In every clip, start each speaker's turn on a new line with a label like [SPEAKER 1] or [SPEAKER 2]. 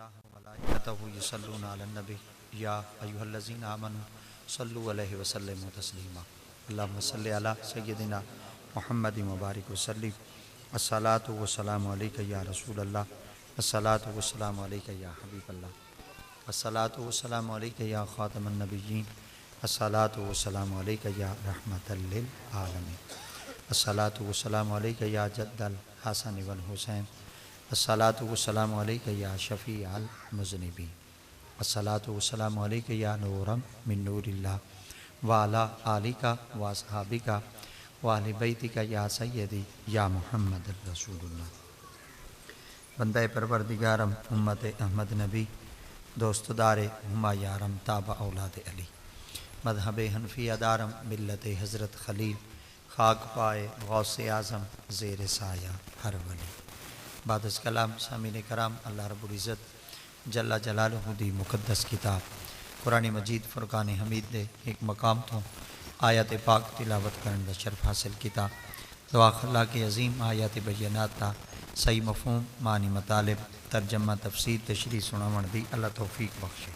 [SPEAKER 1] इन्नल्लाह व मलाइकतहु युसल्लूना अलन नबी या अय्युहल्लज़ीना आमनू सल्लु अलैहि व सल्लिमू तस्लीमा। अल्लाहुम्मा सल्लि अला सय्यिदिना मुहम्मदिन व बारिक व सल्लिम। अस्सलातु वस्सलामु अलैका या रसूलल्लाह, अस्सलातु वस्सलामु अलैका या हबीबल्लाह, अस्सलातु वस्सलामु अलैका या खातमन नबिय्यीन, अस्सलातु वस्सलामु अलैका या रहमतल लिल आलमीन, अस्सलातु वस्सलामु अलैका या जद्दल हसन वल हुसैन, अस्सलातु वस्सलामु अलैका या शफ़ी अल मुज़निबीन, अस्सलातु वस्सलामु अलैका या नूरम मिन नूरिल्लाह व अला आलिका व अस्हाबिका व अहले बैतिका या सय्यदी या मुहम्मद रसूलुल्लाह। बंदे परवरदिगारम उम्मत अहमद नबी दोस्तदारे हुमा यारम ताबा औलाद अली, मज़हब हनफिया दारम मिल्लत हज़रत खलील, खाक पाए गौसे आज़म ज़ेर साया हर वली। बादस कलाम सामीन कराम, अल्लाह रब्बुल इज़्ज़त जल्ला जलालुहु दी मुक़द्दस किताब कुरान मजीद फ़ुरक़ान हमीद दे एक मकाम तो आयत पाक तिलावत करने का शर्फ हासिल किया। दुआ अल्लाह के अज़ीम आयत बय्यनात दा सही मफ़हूम मानी मतालिब तर्जमा तफसीर तशरीह सुनावण दी अल्लाह तौफीक बख्शे।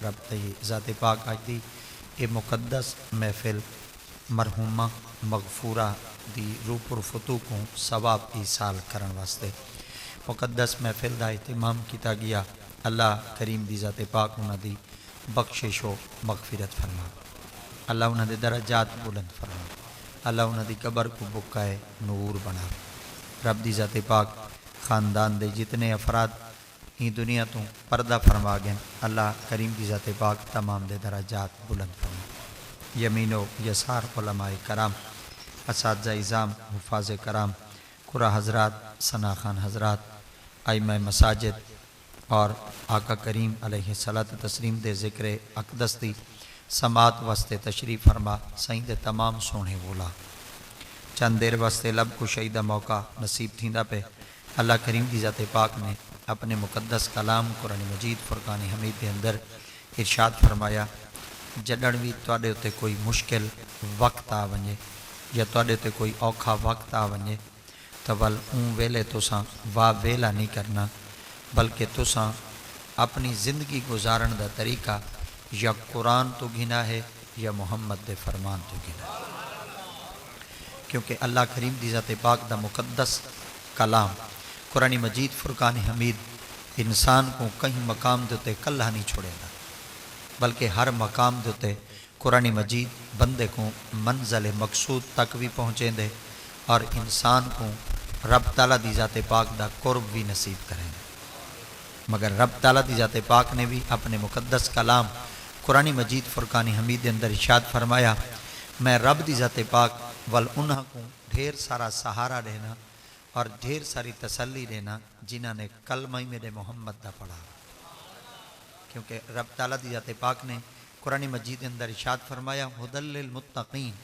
[SPEAKER 1] रब ते ज़ात पाक आज दी ये मुक़द्दस महफिल मरहुमा मगफूरा दी रूपुर फतू को सवाब ईसाल करने वास्ते मुक़द्दस महफिल का एहतमाम किया गया। अल्लाह करीम दी ज़ात पाक उन्हां दी बख्शिश व मगफिरत फरमा, अल्लाह उन्हां दे दरजात बुलंद फरमा, अल्लाह उन्हां दी कबर को बुकाए नूर बना। रब दी ज़ात पाक ख़ानदान दे जितने अफराद ही दुनिया तो पर्दा फरमा गए, अल्लाह करीम दी ज़ात पाक तमाम दे दरजात बुलंद फरमा। यमीनो यसार उलमाए कराम, असातिज़ा इज़ाम, हुफ़ाज़ कराम, कुरा हज़रात, सना खान हज़रात, आइमा मसाजिद और आका करीम अलैहिस्सलातु तस्लीम दे ज़िक्र अक़दस दी समात वास्ते तशरीफ़ फरमा। सही दे तमाम सोने बोला चंद देर वास्ते लब कुशई दा मौका नसीब थींदा पे। अल्लाह करीम दी ज़ात पाक ने अपने मुक़द्दस कलाम कुरान मजीद फ़ुरक़ान हमीद के अंदर इरशाद फरमाया, जडण भी तुहाडे उत्ते कोई मुश्किल वक्त आ वञे या तुहाडे उत्ते कोई औखा वक्त आ वञे तो वल ऊँ वेले तुसां वाह वेला नहीं करना, बल्कि तुसां अपनी ज़िंदगी गुजारन का तरीका या कुरान तो गिना है या मुहम्मद दे फरमान तो गिना है। क्योंकि अल्लाह करीम दी ज़ात पाक दा मुक़द्दस कलाम कुरान मजीद फ़ुरक़ान हमीद इंसान को कहीं मकाम दे उत्ते कल्ला नहीं छोड़ेगा, बल्कि हर मकाम दे उत्ते कुरान मजीद बंदे को मंज़िल मकसूद तक भी पहुँचेंदे और इंसान को रब ताला दी ज़ात पाक दा कुर्ब भी नसीब करेंगे। मगर रब ताला दी ज़ात पाक ने भी अपने मुक़द्दस कलाम कुरान मजीद फ़ुरक़ान हमीद के अंदर इरशाद फरमाया, मैं रब दी ज़ात पाक वल उन्हां को ढेर सारा सहारा देना और ढेर सारी तसल्ली देना जिन्हां ने कलमा ही मेरे मोहम्मद दा पढ़ा। क्योंकि रब ताला दी ज़ात पाक ने कुरान मजीद के अंदर इरशाद फरमाया, हुदल लिल मुत्तक़ीन,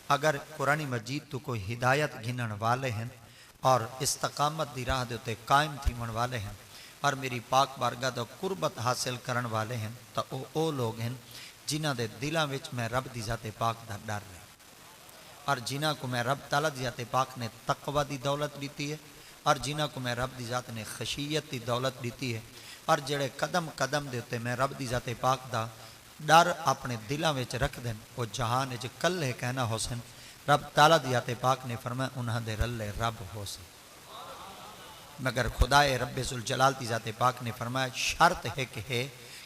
[SPEAKER 1] अगर कुरान मजीद तो कोई हिदायत गिनण वाले हैं और इस्तकामत दी राह दे उत्ते कायम थीवण वाले हैं और मेरी पाक बारगाह दा कुर्बत हासिल करन वाले हैं तो ओ लोग हैं जिन्हां दे दिलां विच मैं रब दी ज़ात पाक दा डर है और जिन्हां को मैं रब ताला दी ज़ात पाक ने तकवा दी दौलत दी है और जिन्हां को मैं रब दी ज़ात ने खशियत दी दौलत दी है और जेड़े कदम कदम दे उत्ते मैं रब दी ज़ात पाक दा डर अपने दिलां विच रख देन वो जहान विच कल्ले कहना होसन। रब ताला दी ज़ात पाक ने फरमाया उन्हां दे रल्ले रब होसन। मगर खुदाए रब्बे ज़ुल जलाल दी ज़ात पाक ने फरमाया शर्त है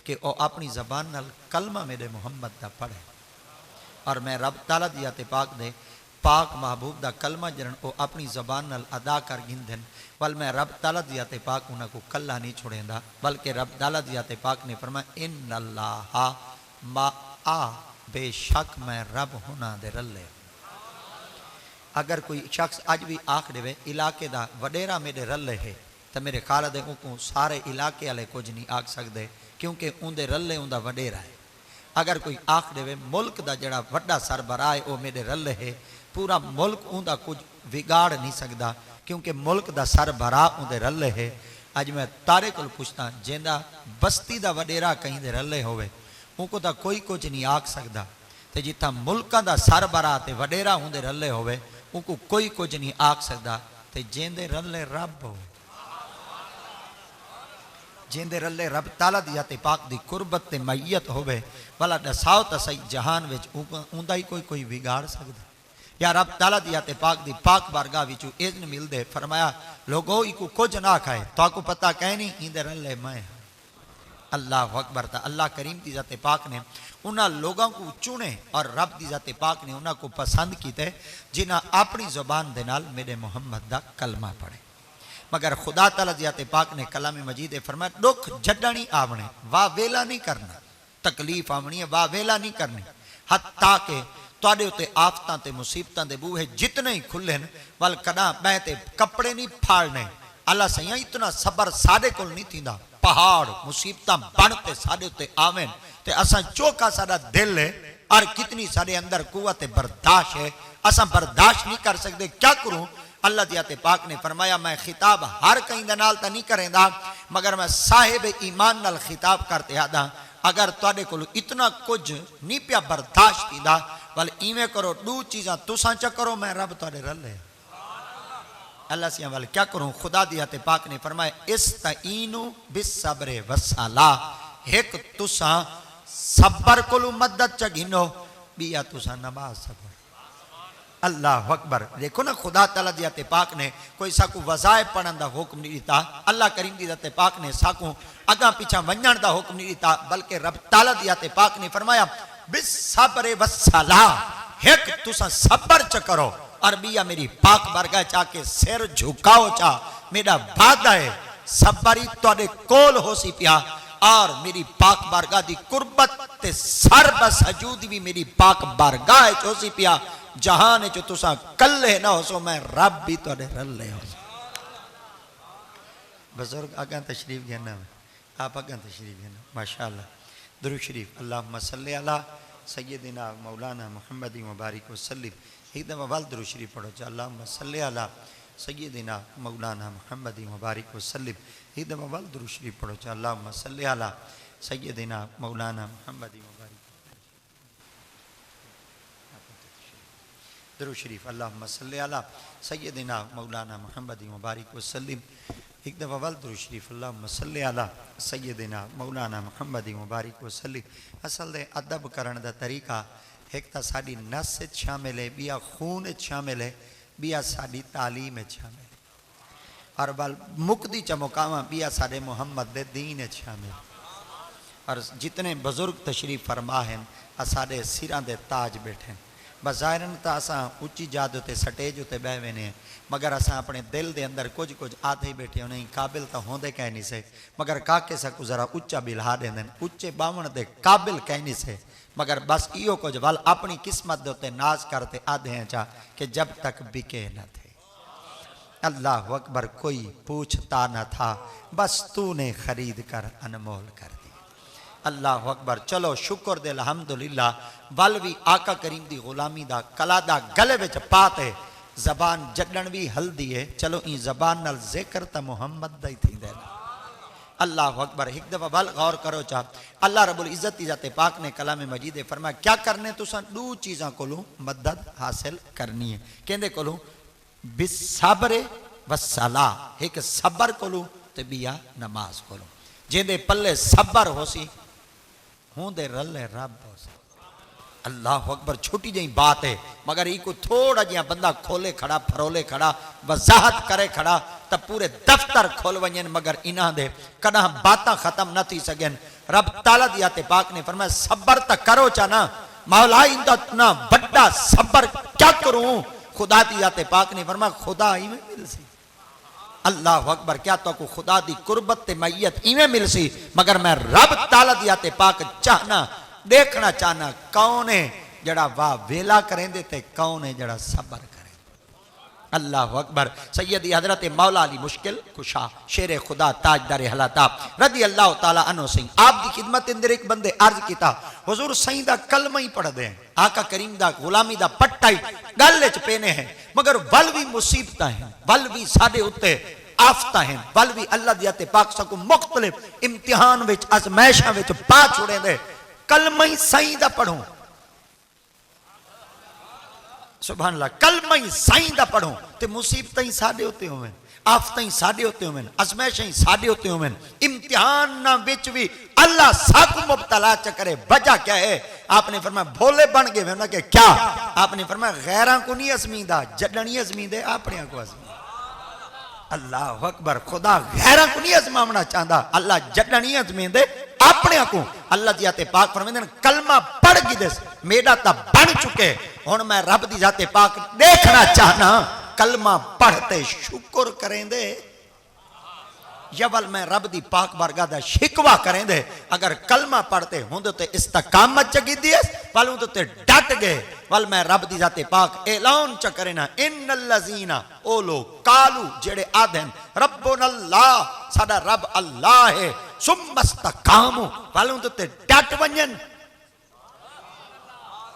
[SPEAKER 1] कि वो अपनी ज़बान नाल कलमा मेरे मुहम्मद दा पढ़े और मैं रब ताला दी ज़ात पाक दे पाक महबूब दा कलमा जरन वो अपनी ज़बान नाल अदा कर गिनदन। वल मैं रब ताला दी ज़ात पाक उन्हां को कल्ला नहीं छोड़ेंदा, बल्कि रब ताला दी ज़ात पाक ने फरमाया इन्नल्लाह माआ, बेशक मैं रब होना दे रल्ले। अगर कोई शख्स अज भी आख दे इलाके का वडेरा मेरे रल्ले है तो मेरे ख्याल दे उनको सारे इलाके वाले कुछ नहीं आख सकते, क्योंकि उनके रल्ले उनका वडेरा है। अगर कोई आख दे मुल्क का जड़ा वड्डा सरबराह है वो मेरे रल्ले है, पूरा मुल्क उनका कुछ बिगाड़ नहीं सकता, क्योंकि मुल्क का सरबराह उनके रल्ले है। अज मैं तारे को पूछता जिंदा बस्ती का वडेरा कहीं दे रल्ले होवे उनको तो कोई कुछ नहीं आख सकता, तो जिथा मुल्कों का सरबराह ते वडेरा उनके रल्ले होवे उनको कोई कुछ नहीं आख सकता, तो जेंदे रल्ले रब हो। जिंदे रले रब ताला दी जाते पाक दी कुर्बत ते मैयत होवे वाला दसाओ तो सही जहान विच उंदा ही कोई बिगाड़ सकदा या रब ताला दी जाते पाक दी पाक बारगाह विच इज़्न मिलदे फरमाया लोगो इको कुछ ना खाए ताको पता कह नहीं इंदे रले मैं अल्लाह अकबर। ता अल्लाह करीम दी जाते पाक ने उन्हां लोगों को चुने और रब दी जाते पाक ने उन्हां को पसंद कीते जिन्हां अपनी ज़ुबान दे नाल मेरे मुहम्मद दा कलमा पढ़े। मगर खुदा ताला दी जाते पाक ने कलाम मजीद फरमाया दुख जड्डणी आवणे वाह वेला नहीं करना तकलीफ आवनी है वाह वेला नहीं करनी हत्ता के तुहाडे उत्ते आफतां ते मुसीबतां दे बूहे जितने ही खुले वल कदा मैं ते कपड़े नहीं फाड़ने अल्लाह सैया इतना सबर साडे कोल नहीं थींदा पहाड़ मुसीबतां बनते साडे उत्ते आवें ते असां चौका साडा दिल है और कितनी साडे अंदर कुव्वत बर्दाश्त है असां बर्दाश्त नहीं कर सकते क्या करूं। अल्लाह दियाते पाक ने फरमाया मैं खिताब हर कहीं दे नाल तां नहीं करेंदा मगर मैं साहिब ईमान नाल खिताब करते आदा अगर तुहाडे कोल इतना कुछ नहीं पिया बर्दाश्त कींदा वल इवें करो दो चीज़ां तुसां च करो मैं रब तुहाडे रले अल्लाह सिया वाल क्या करूं। खुदा दियाते पाक ने फरमाया इस्तईनु बिस्सब्र वस्सला एक तुसां सबर कोलू मदद च गिनो बिया तुसां नमाज सबर अल्लाह अकबर। देखो ना खुदा ताला दियाते पाक ने कोई साकू वज़ाए पढ़न दा हुक्म नहीं दिता अल्लाह करीम दियाते पाक ने साकू अगा पीछा वंजण दा हुक्म नहीं दिता बल्कि रब ताला दियाते पाक ने फरमाया बिस्सब्र वस्सला एक तुसां सबर च करो और बिया मेरी पाक बारगाह चाके सिर झुकाओ चा मेरा वादा है सबरी तुहाडे कोल हो सी पिया और मेरी पाक बारगाह दी कुर्बत ते सर बसजूद भी मेरी पाक बारगाह च हो सी पिया जहान च तुसा कल्ले ना हो सो मैं रब भी तुहाडे रले हो। बुजुर्ग अगा तशरीफ घेना आप अगा तशरीफ घेना माशाअल्लाह दुरूद शरीफ अल्लाहुम्मा सल्ली अला सय्यदिना मौलाना मुहम्मद मुबारक वसल्लम एक दफ़ा वाल दुरूद शरीफ पढ़ो चा अल्लाहुम्मा सल्ली अला सय्यदिना मौलाना मुहम्मद मुबारक वसल्लम एक दफ़ा वाल दुरूद शरीफ पढ़ो चा अल्लाहुम्मा सल्ली अला सय्यदिना मौलाना मुहम्मद मुबारक दुरूद शरीफ अल्लाहुम्मा सल्ली अला सय्यदिना मौलाना मुहम्मद मुबारक वसल्लम एक दफ़ा वाल दुरूद शरीफ अल्लाहुम्मा सल्ली अला सय्यदिना मौलाना मुहम्मद मुबारक वसल्लम। असल दे अदब करने दा तरीका एक तो साड़ी नस शामिल है बिया खून शामिल है बिया साड़ी तालीम शामिल है और बल मुक्ति चमुकावा बिया साडे मुहम्मद दे दीन शामिल और जितने बुजुर्ग तशरीफ फरमा हैं साडे सिरां दे ताज बैठे बज़ाहिरन तो असा उच्ची जात उत्ते स्टेज उत्ते बह वेने मगर असा अपने दिल दे अंदर कुछ कुछ आते ही बैठे नहीं काबिल तो होंदे कह नहीं से मगर काके सकू जरा उच्चा बिल्हा देंदे उच्चे बावण दे काबिल कह नहीं से मगर बस इो कुछ वल अपनी किस्मत दे उत्ते नाज करते आधे हैं चा कि जब तक बिके न थे अल्लाह अकबर कोई पूछता न था बस तूने खरीद कर अनमोल कर दी अल्लाह अकबर। चलो शुक्र दे अल्हम्दुलिल्लाह वल भी आका करीम दी गुलामी दा कलादा गले विच पाते जबान जड्डण भी हल्दी है चलो ई जबान नाल जिक्र ता मुहम्मद दा ही थींदे अल्लाह अकबर। एक दफ़ा वल गौर करो चा अल्लाह रब्बुल इज़्ज़त जाते पाक ने कलाम मजीद फरमाया क्या करने तुसां दो चीज़ां कोलों मदद हासिल करनी है कहंदे कोलों बिस्सब्र वस्सला एक सबर कोलों ते बिया नमाज कोलों जिंदे पल्ले सबर होसी होंदे रले रब होसी अल्लाह अकबर। छोटी जी बात है मगर इको थोड़ा जिहा बंदा खोले खड़ा फरोले खड़ा वजाहत करे खड़ा तो पूरे दफ्तर खोल वजन मगर इन्हां दे कदा बातां खत्म न थी सगन। रब ताला दी आते पाक ने फरमाया सबर तो करो चा ना मौला इंदा ना बड़ा सबर क्या करूं खुदा दी आते पाक ने फरमाया खुदा इवें मिलसी अल्लाह अकबर क्या तो को खुदा दी कुर्बत ते मैयत इवें मिलसी मगर मैं रब ताला दी आते पाक चाहना देखना चाहना कौन है जड़ा वाह वेला करेंदे ते कौन है जड़ा सबर करे अल्लाह अकबर। सैयदी हजरत मौला अली मुश्किल कुशा शेर खुदा ताजदार हलाता रदी अल्लाह ताला अन्हु सिंह आप दी खिदमत अंदर एक बंदे अर्ज कीता हुजूर सही दा कलमा ही पढ़दे हैं आका करीम दा गुलामी दा पट्टा ही गल च पेने हैं मगर वल भी मुसीबतां हैं वल भी साडे उत्ते आफता हैं वल भी अल्लाह दी आते पाक सकू मुख्तलिफ इम्तिहान विच आजमाइशां विच पा छुड़े दे कलमा ही सही दा पढ़ूं सुभान अल्लाह कलमा ही सही दा पढ़ूं ते मुसीबतां ही साडे उत्ते होवें आफतां साडे उत्ते होवन, अजमैशां साडे उत्ते होवन, इम्तिहानां विच भी अल्लाह साकू मुब्तला च करे। वजह क्या है? आपने फरमाया भोले बन गए ना कि क्या? आपने फरमाया गैरां को नहीं अज़मींदा, जडणी अज़मींदे अपने को अज़मींदा। अल्लाह अकबर। खुदा गैरां को नहीं अजमावना चाहता, अल्लाह जडणी अजमेंदे अपने को। अल्लाह दी जाते पाक फरमांदे ने कलमा पढ़ गई दस मेरा ता बन चुके, हुण मैं रब दी जाते पाक देखना चाहना कलमा पढ़ते शुक्र करेंदे या वल मैं रब दी पाक बारगाह दा शिकवा करेंदे। अगर कलमा पढ़ते होंदे ते इस्तकामत चगी दी वल उंदे ते डट गए, वल मैं रब दी जाते पाक ऐलान च करे ना इन्नल लज़ीना ओ लोग कालू जेड़े आदन रब्बुन अल्लाह साडा रब अल्लाह है सुम्मस्तकामु वल उंदे ते डट वंजन।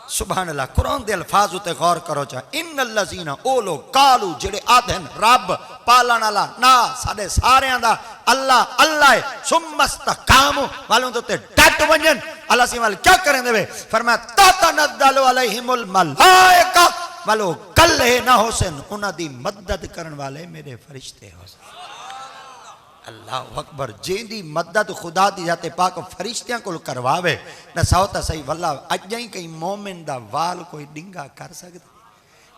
[SPEAKER 1] सुभान अल्लाह। कुरान दे अल्फाज उते गौर करो चा इन्नल लज़ीना ओ लोग कालू जेड़े आदन रब पालन वाला ना साडे सारियां दा अल्लाह अल्लाह है सुम्मस्तकामु वल उंदे ते डट वंजन। अल्लाह सी वाल क्या करें देवे? फरमाया ततनज़्ज़लु अलैहिमुल मलाइका वालो कल है ना हुसैन उन्हां दी मदद करन वाले मेरे फरिश्ते हुसैन। अल्लाह अकबर। जेंदी मदद खुदा दी जाते पाक फरिश्तियां को करवावे दसाओ तो सही वल्ला अज ही कई मोमिन दा वाल कोई डिंगा कर सकता,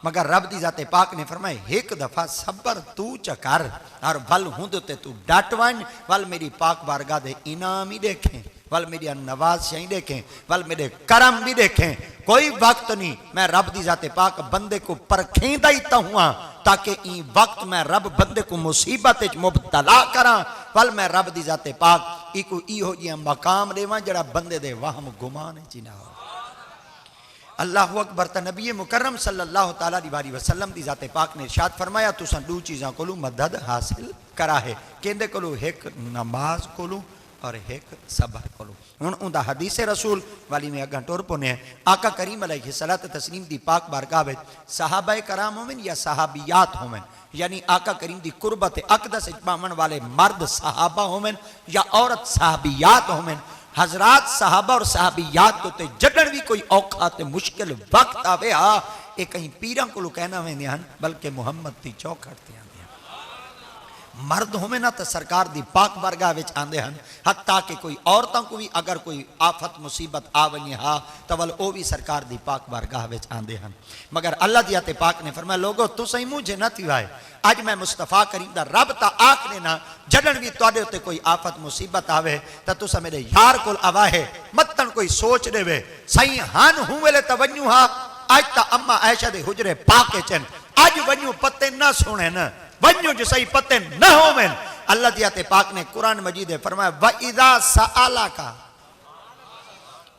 [SPEAKER 1] मगर रब दी जाते पाक ने फरमाया एक दफा सबर तू च कर और भल हुंदे ते तू डट वन वल मेरी पाक बारगाह दे इनाम ही देखें, वल मेरी नवाज़ियां ही देखें, वल मेरे करम भी देखें। कोई वक्त नहीं मैं रब दी जाते पाक बंदे को परखेंदा ही तो हुआ ताकि ई वक्त मैं रब बंदे को मुसीबत मुबतला करा, वल मैं रब दी जाते पाक इको इहो जिहा मकाम देवां जड़ा बंदे दे वहम गुमान च ना हो। अल्लाह अकबर। त नबी मुकर्रम सल्लल्लाहु तआला अलैहि वसल्लम दी जाते पाक ने इरशाद फरमाया तुसां दो चीज़ां कोलू मदद हासिल करा है, कहंदे कोलू एक नमाज कोलू और एक सबर कोलू। हुण उंदा हदीस रसूल वाली में अगा टुर पुने आका करीम अलैहिस्सलात तस्लीम दी पाक बारगाह विच सहाबाए कराम होवन या सहाबियात होवन, यानी आका करीम दी कुर्बत अकदस पावन वाले मर्द सहाबा होवन या औरत सहाबियात होवन। हजरात सहाबा और सहाबियात तो जडन भी कोई औखा ते मुश्किल वक्त आवे आ ये कहीं पीरां कोलों कहना वेंदे हन बल्कि मुहम्मद दी चौखट ते आंदे हन। मर्द होवे ना तो सरकार दी पाक बारगाह विच आंदे हन, हत्ता कि कोई औरतों को भी अगर कोई आफत मुसीबत आ वने हा तो वल ओ भी सरकार दी पाक बारगाह विच आंदे हन। मगर अल्लाह दी आते पाक ने फरमाया लोगो तुसीं मुझे न थिवाए अज मैं मुस्तफा करीम दा रब ता आखने ना जडन भी तुहाडे उत्ते कोई आफत मुसीबत आवे तो तुसा मेरे यार कोल आवाहे मतन कोई सोच देवे सही हन हूं वेले त वन्यू हा अज ता अम्मा आयशा दे हुजरे पाके चन अज वन्यू पत्ते न सुने न वन्यू जो सही पत्ते न होवेन। अल्लाह दी आते पाक ने कुरान मजीद में फरमाया व इज़ा सअलका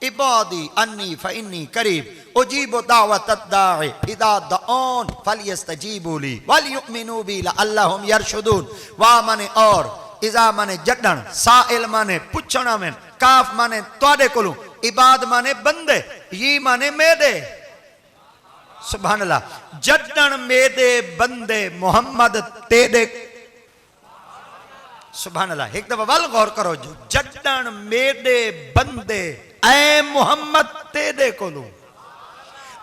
[SPEAKER 1] इबादी अन्नी फइन्नी करीब उजीबु दावतद दाई इज़ा दअन फलयस्तजीबू ली वलयुमिनू बी लअल्लहुम यरशुदून। वा माने और इज़ा माने जडन साइल माने पुछना में काफ माने तुहाडे कोलों इबाद माने बंदे ये माने मेरे। सुभान अल्लाह। जडन मेरे बंदे मोहम्मद तेरे। सुभान अल्लाह। एक दफा वल गौर करो जो जडन मेरे बंदे ऐ मोहम्मद तेरे कोलों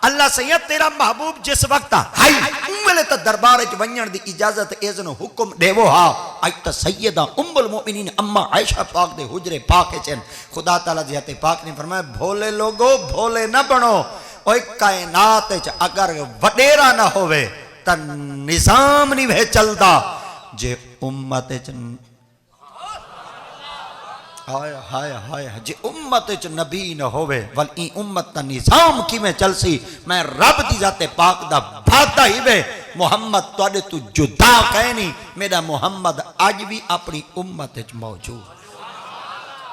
[SPEAKER 1] अल्लाह सैयद तेरा महबूब जिस वक्त हाई उम्मले त दरबार च वणन दी इजाजत इज़न हुक्म देवो हा अज त सैयदा उम्मुल मोमिनीन अम्मा आयशा पाक दे हुजरे पाक चन खुदा ताला दी पाक ने फरमाया भोले लोगो भोले न बनो ओए कायनात च अगर वडेरा ना होवे त निजाम नहीं वे चलदा जे उम्मत च हाय हाय हाय जे उम्मत च नबी न होवे वल ई उम्मत दा निजाम किवें चलसी। मैं रब दी जाते पाक दा भादा ही वे मोहम्मद तुहाडे तू जुदा कहनी मेरा मोहम्मद अज भी अपनी उम्मत च मौजूद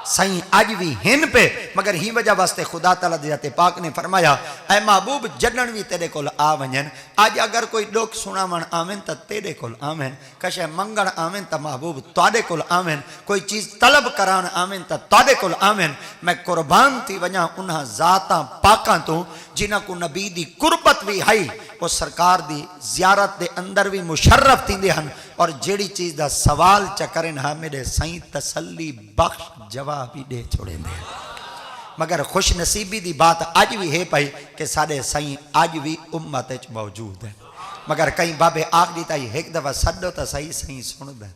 [SPEAKER 1] सही अज भी हिन पे मगर ही वजह वास्ते खुदा ताला दी जाते पाक ने फरमाया ऐ महबूब जडन भी तेरे कोल आ वंजन। अज अगर कोई दुख सुनावन आवेन त तेरे कोल आवेन, कशे मंगण आवेन त महबूब तुहाडे कोल आवेन, कोई चीज तलब करान आवेन त तुहाडे कोल आवेन। मैं कुर्बान थी वजा उन्हां जातां पाकां तो जिन्हां को नबी दी कुर्बत भी है वो सरकार दी जियारत दे अंदर भी मुशर्रफ थींदे हन और जेड़ी चीज दा सवाल च करन हा मेरे सही तसल्ली बख्श जवाब ही दे छोड़ेंदे। मगर खुश नसीबी दी बात अज भी है पई कि साडे सही अज भी उम्मत च मौजूद है। मगर कई बाबे आख दी ताई एक दफा सदो तो सही सही सुन दे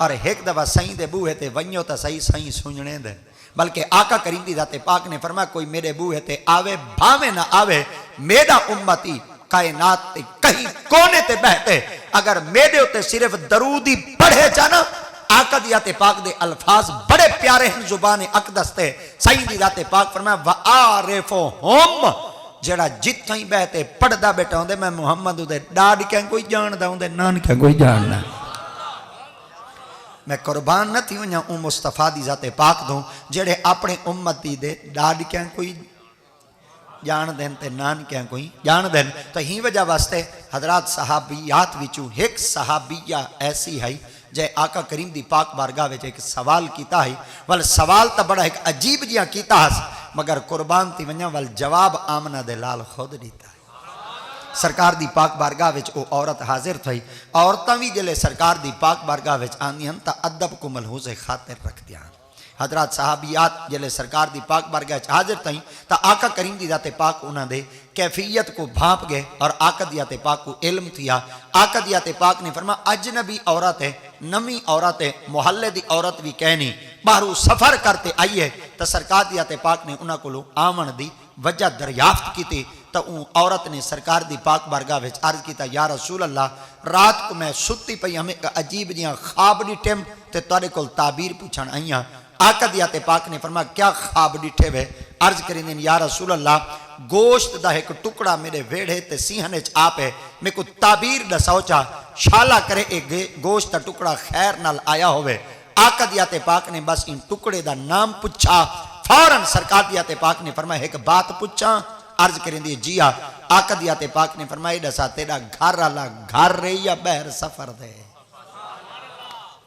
[SPEAKER 1] और एक दफा सही दे बूहे ते वन्यो तो सही सही सुनने दे। बल्कि आका करीम दी जाते पाक ने फरमाया कोई मेरे बूहे ते आवे भावे ना आवे, मेरा उम्मती कायनात ते कहीं कोने ते बहते अगर मेरे उते सिर्फ दरूदी पढ़े जाना, आका दी जाते पाक दे अल्फाज बड़े प्यारे हैं जुबान अकदस ते। सही दी जाते पाक फरमाया व आरिफुहुम, जेड़ा जिथे ही बहते पढ़दा बेटा होंदे मैं मुहम्मद उदे डाड क्या कोई जानदा होंदे नान क्या कोई जानदा। मैं कुर्बान न थी वञा उन मुस्तफा दी जाते पाक दूं जेड़े अपने उम्मती दे डाड क्या कोई जान देन ते नान क्या कोई जान देन। तो ही वजह वास्ते हजरात सहाबियात विचू एक सहाबिया ऐसी है जय आका करीम दी पाक बारगाह विच एक सवाल कीता है। वल सवाल तो बड़ा एक अजीब जिहा कीता मगर कुर्बान थी वञा वल जवाब आमना दे लाल खुद दीता है। सरकार दी पाक बारगाह विच ओ औरत हाजिर थई। औरतां भी जले सरकार दी पाक बारगाह विच आंदियां ता अदब को मलहूज़े खातिर रखदियां। हजरात सहाबियात जले सरकार दी पाक बारगाह विच हाजिर थई ता आका करीम दी जाते पाक उन्हां दे कैफियत को भाप गए और आका दी जाते पाक को इल्म थिया। आका दी जाते पाक ने फरमाया अजनबी औरत है, नमी औरत है, मोहल्ले दी औरत भी कहनी बाहरों सफर करते आइए। तो सरकार दी जाते पाक ने उन्हां कोलों आमन दी वजह दरियाफ्त की। तो औरत ने सरकार दी पाक बारगाह विच अर्ज किया या रसूल अल्लाह रात को मैं सुती पई हमें एक अजीब जिहा ख्वाब डिठे ते तुहाडे कोल ताबीर पुछण आई हां। आका दी जाते पाक ने फरमाया क्या ख्वाब डिठे वे? अर्ज करेंदे या रसूल अल्लाह गोश्त दा एक टुकड़ा मेरे वेड़े ते सीहने च आप है, मेरे को ताबीर दसाओ चा शाला करे एक गोश्त दा टुकड़ा खैर नाल आया होवे। आका दी जाते पाक ने बस इन टुकड़े दा नाम पूछा, फौरन सरकार दी जाते पाक ने फरमाया एक बात पूछा? अर्ज करेंदी जी आ। आका दी जाते पाक ने फरमाया दसा तेरा घर आला घर रे या बहर सफर दे।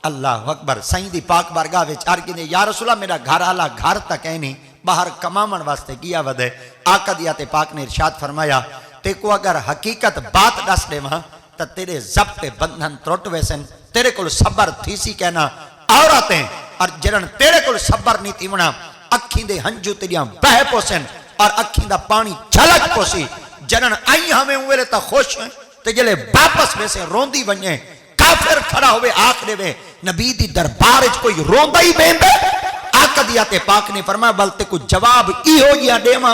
[SPEAKER 1] अल्लाह अकबर। सही दी पाक बारगाह विच अर्ज कीते या रसूल अल्लाह मेरा घर आला घर तक है नहीं बाहर कमावन वास्ते किया वदे। आका दी जाते पाक ने इरशाद फरमाया ते को अगर हकीकत बात दस देवा तो तेरे जब्ते बंधन त्रुट वैसन, तेरे को सबर थी सी कहना औरतें और जरन तेरे को सबर नहीं थी वना अखी दे हंजू तेरिया बह पोसन और अखी दा पानी झलक पोसी। जरन आई हमें उवेले तो खुश है ते जले वापस वैसे रोंदी वने काफिर खड़ा होवे आख देवे नबी दी दरबार च कोई रोंदा ही बेंदे। आका दी जाते पाक ने फरमाया बलते को जवाब इहो जिहा देवा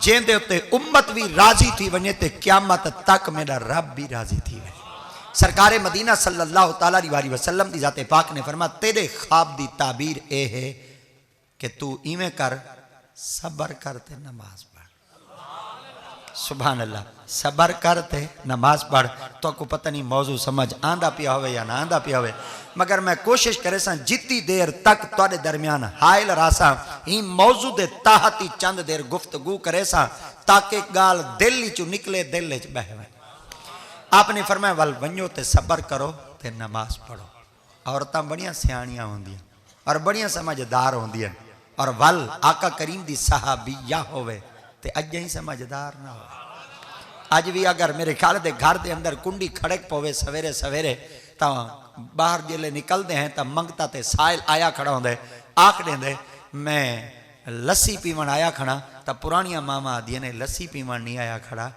[SPEAKER 1] जेंदे उत्ते उम्मत भी राजी थी वने ते क़यामत तक मेरा रब भी राजी थी वने। सरकारे मदीना सल्लल्लाहु तआला अलैहि वसल्लम दी जाते पाक ने फरमाया तेरे ख्वाब दी ताबीर ए है कि तू इवें कर सबर करते नमाज पढ़। सुभान अल्लाह। सबर करते नमाज पढ़। तो को पता नहीं मौजू समझ आंदा पिया होवे या ना आंदा पिया होवे मगर मैं कोशिश करे सा जितनी देर तक तुहाडे दरमियान हायल रासा ही मौजू दे ताहती चंद देर गुफ्तगू करे सा ताकि गाल दिल चो निकले दिल च बहवे। आपने फरमाया वल वन्यो ते सबर करो ते नमाज पढ़ो। औरतां बड़ियां सियाणियां होंदियां और बड़ियां समझदार होंदियां और वल आका करीम दी सहाबिया होवे ते अज ही समझदार ना हो। अज भी अगर मेरे ख्याल दे घर दे अंदर कुंडी खड़क पवे सवेरे सवेरे तो बाहर जिले निकलते हैं तो मंगता ते साइल आया खड़ा होंदे आख देंदे मैं लस्सी पीवन आया खड़ा तो पुरानियां मामा आदियां ने लस्सी पीवन नहीं आया खड़ा।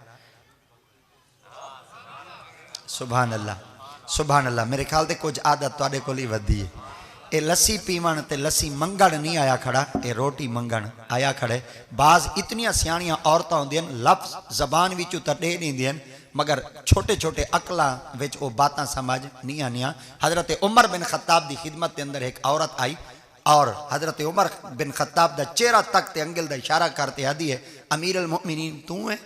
[SPEAKER 1] सुभान अल्लाह सुभान अल्लाह। मेरे ख्याल दे कुछ आदत तुहाडे कोल ही वधी है। ये लस्सी पीवन ते लस्सी मंगण नहीं आया खड़ा, ये रोटी मंगण आया खड़े। बाज इतनियां सियाणियां औरतां होंदियां लफ्ज़ जबान विचों तो दे दिंदियां मगर छोटे छोटे अकलां विच वो बातां समझ नहीं आनियां। हजरत उमर बिन खत्ताब की खिदमत के अंदर एक औरत आई और हजरत उमर बिन खत्ताब का चेहरा तक ते अंगल का इशारा करते आदि है अमीर अल मोमिनीन तू है?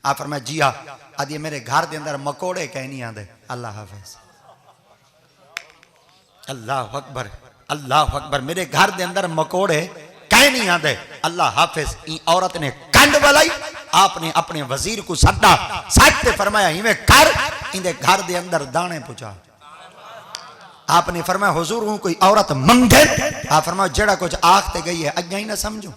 [SPEAKER 1] आ फरमाया जी हाँ। आदि मेरे घर के अंदर मकोड़े कह नहीं आते। अल्लाह हाफिज। अल्लाह अकबर अल्लाह अकबर। मेरे घर के अंदर मकोड़े कह नहीं आते। अल्लाह हाफिज। औरत ने कंड वालाई आपने अपने वजीर को सदा सच फरमाया इवें कर इंदे घर के अंदर दाने पहुंचा। आपने फरमाया हुजूर हूं कोई औरत मंगे? आप फरमाया जेड़ा कुछ आखते गई है अज्ञा ही ना समझो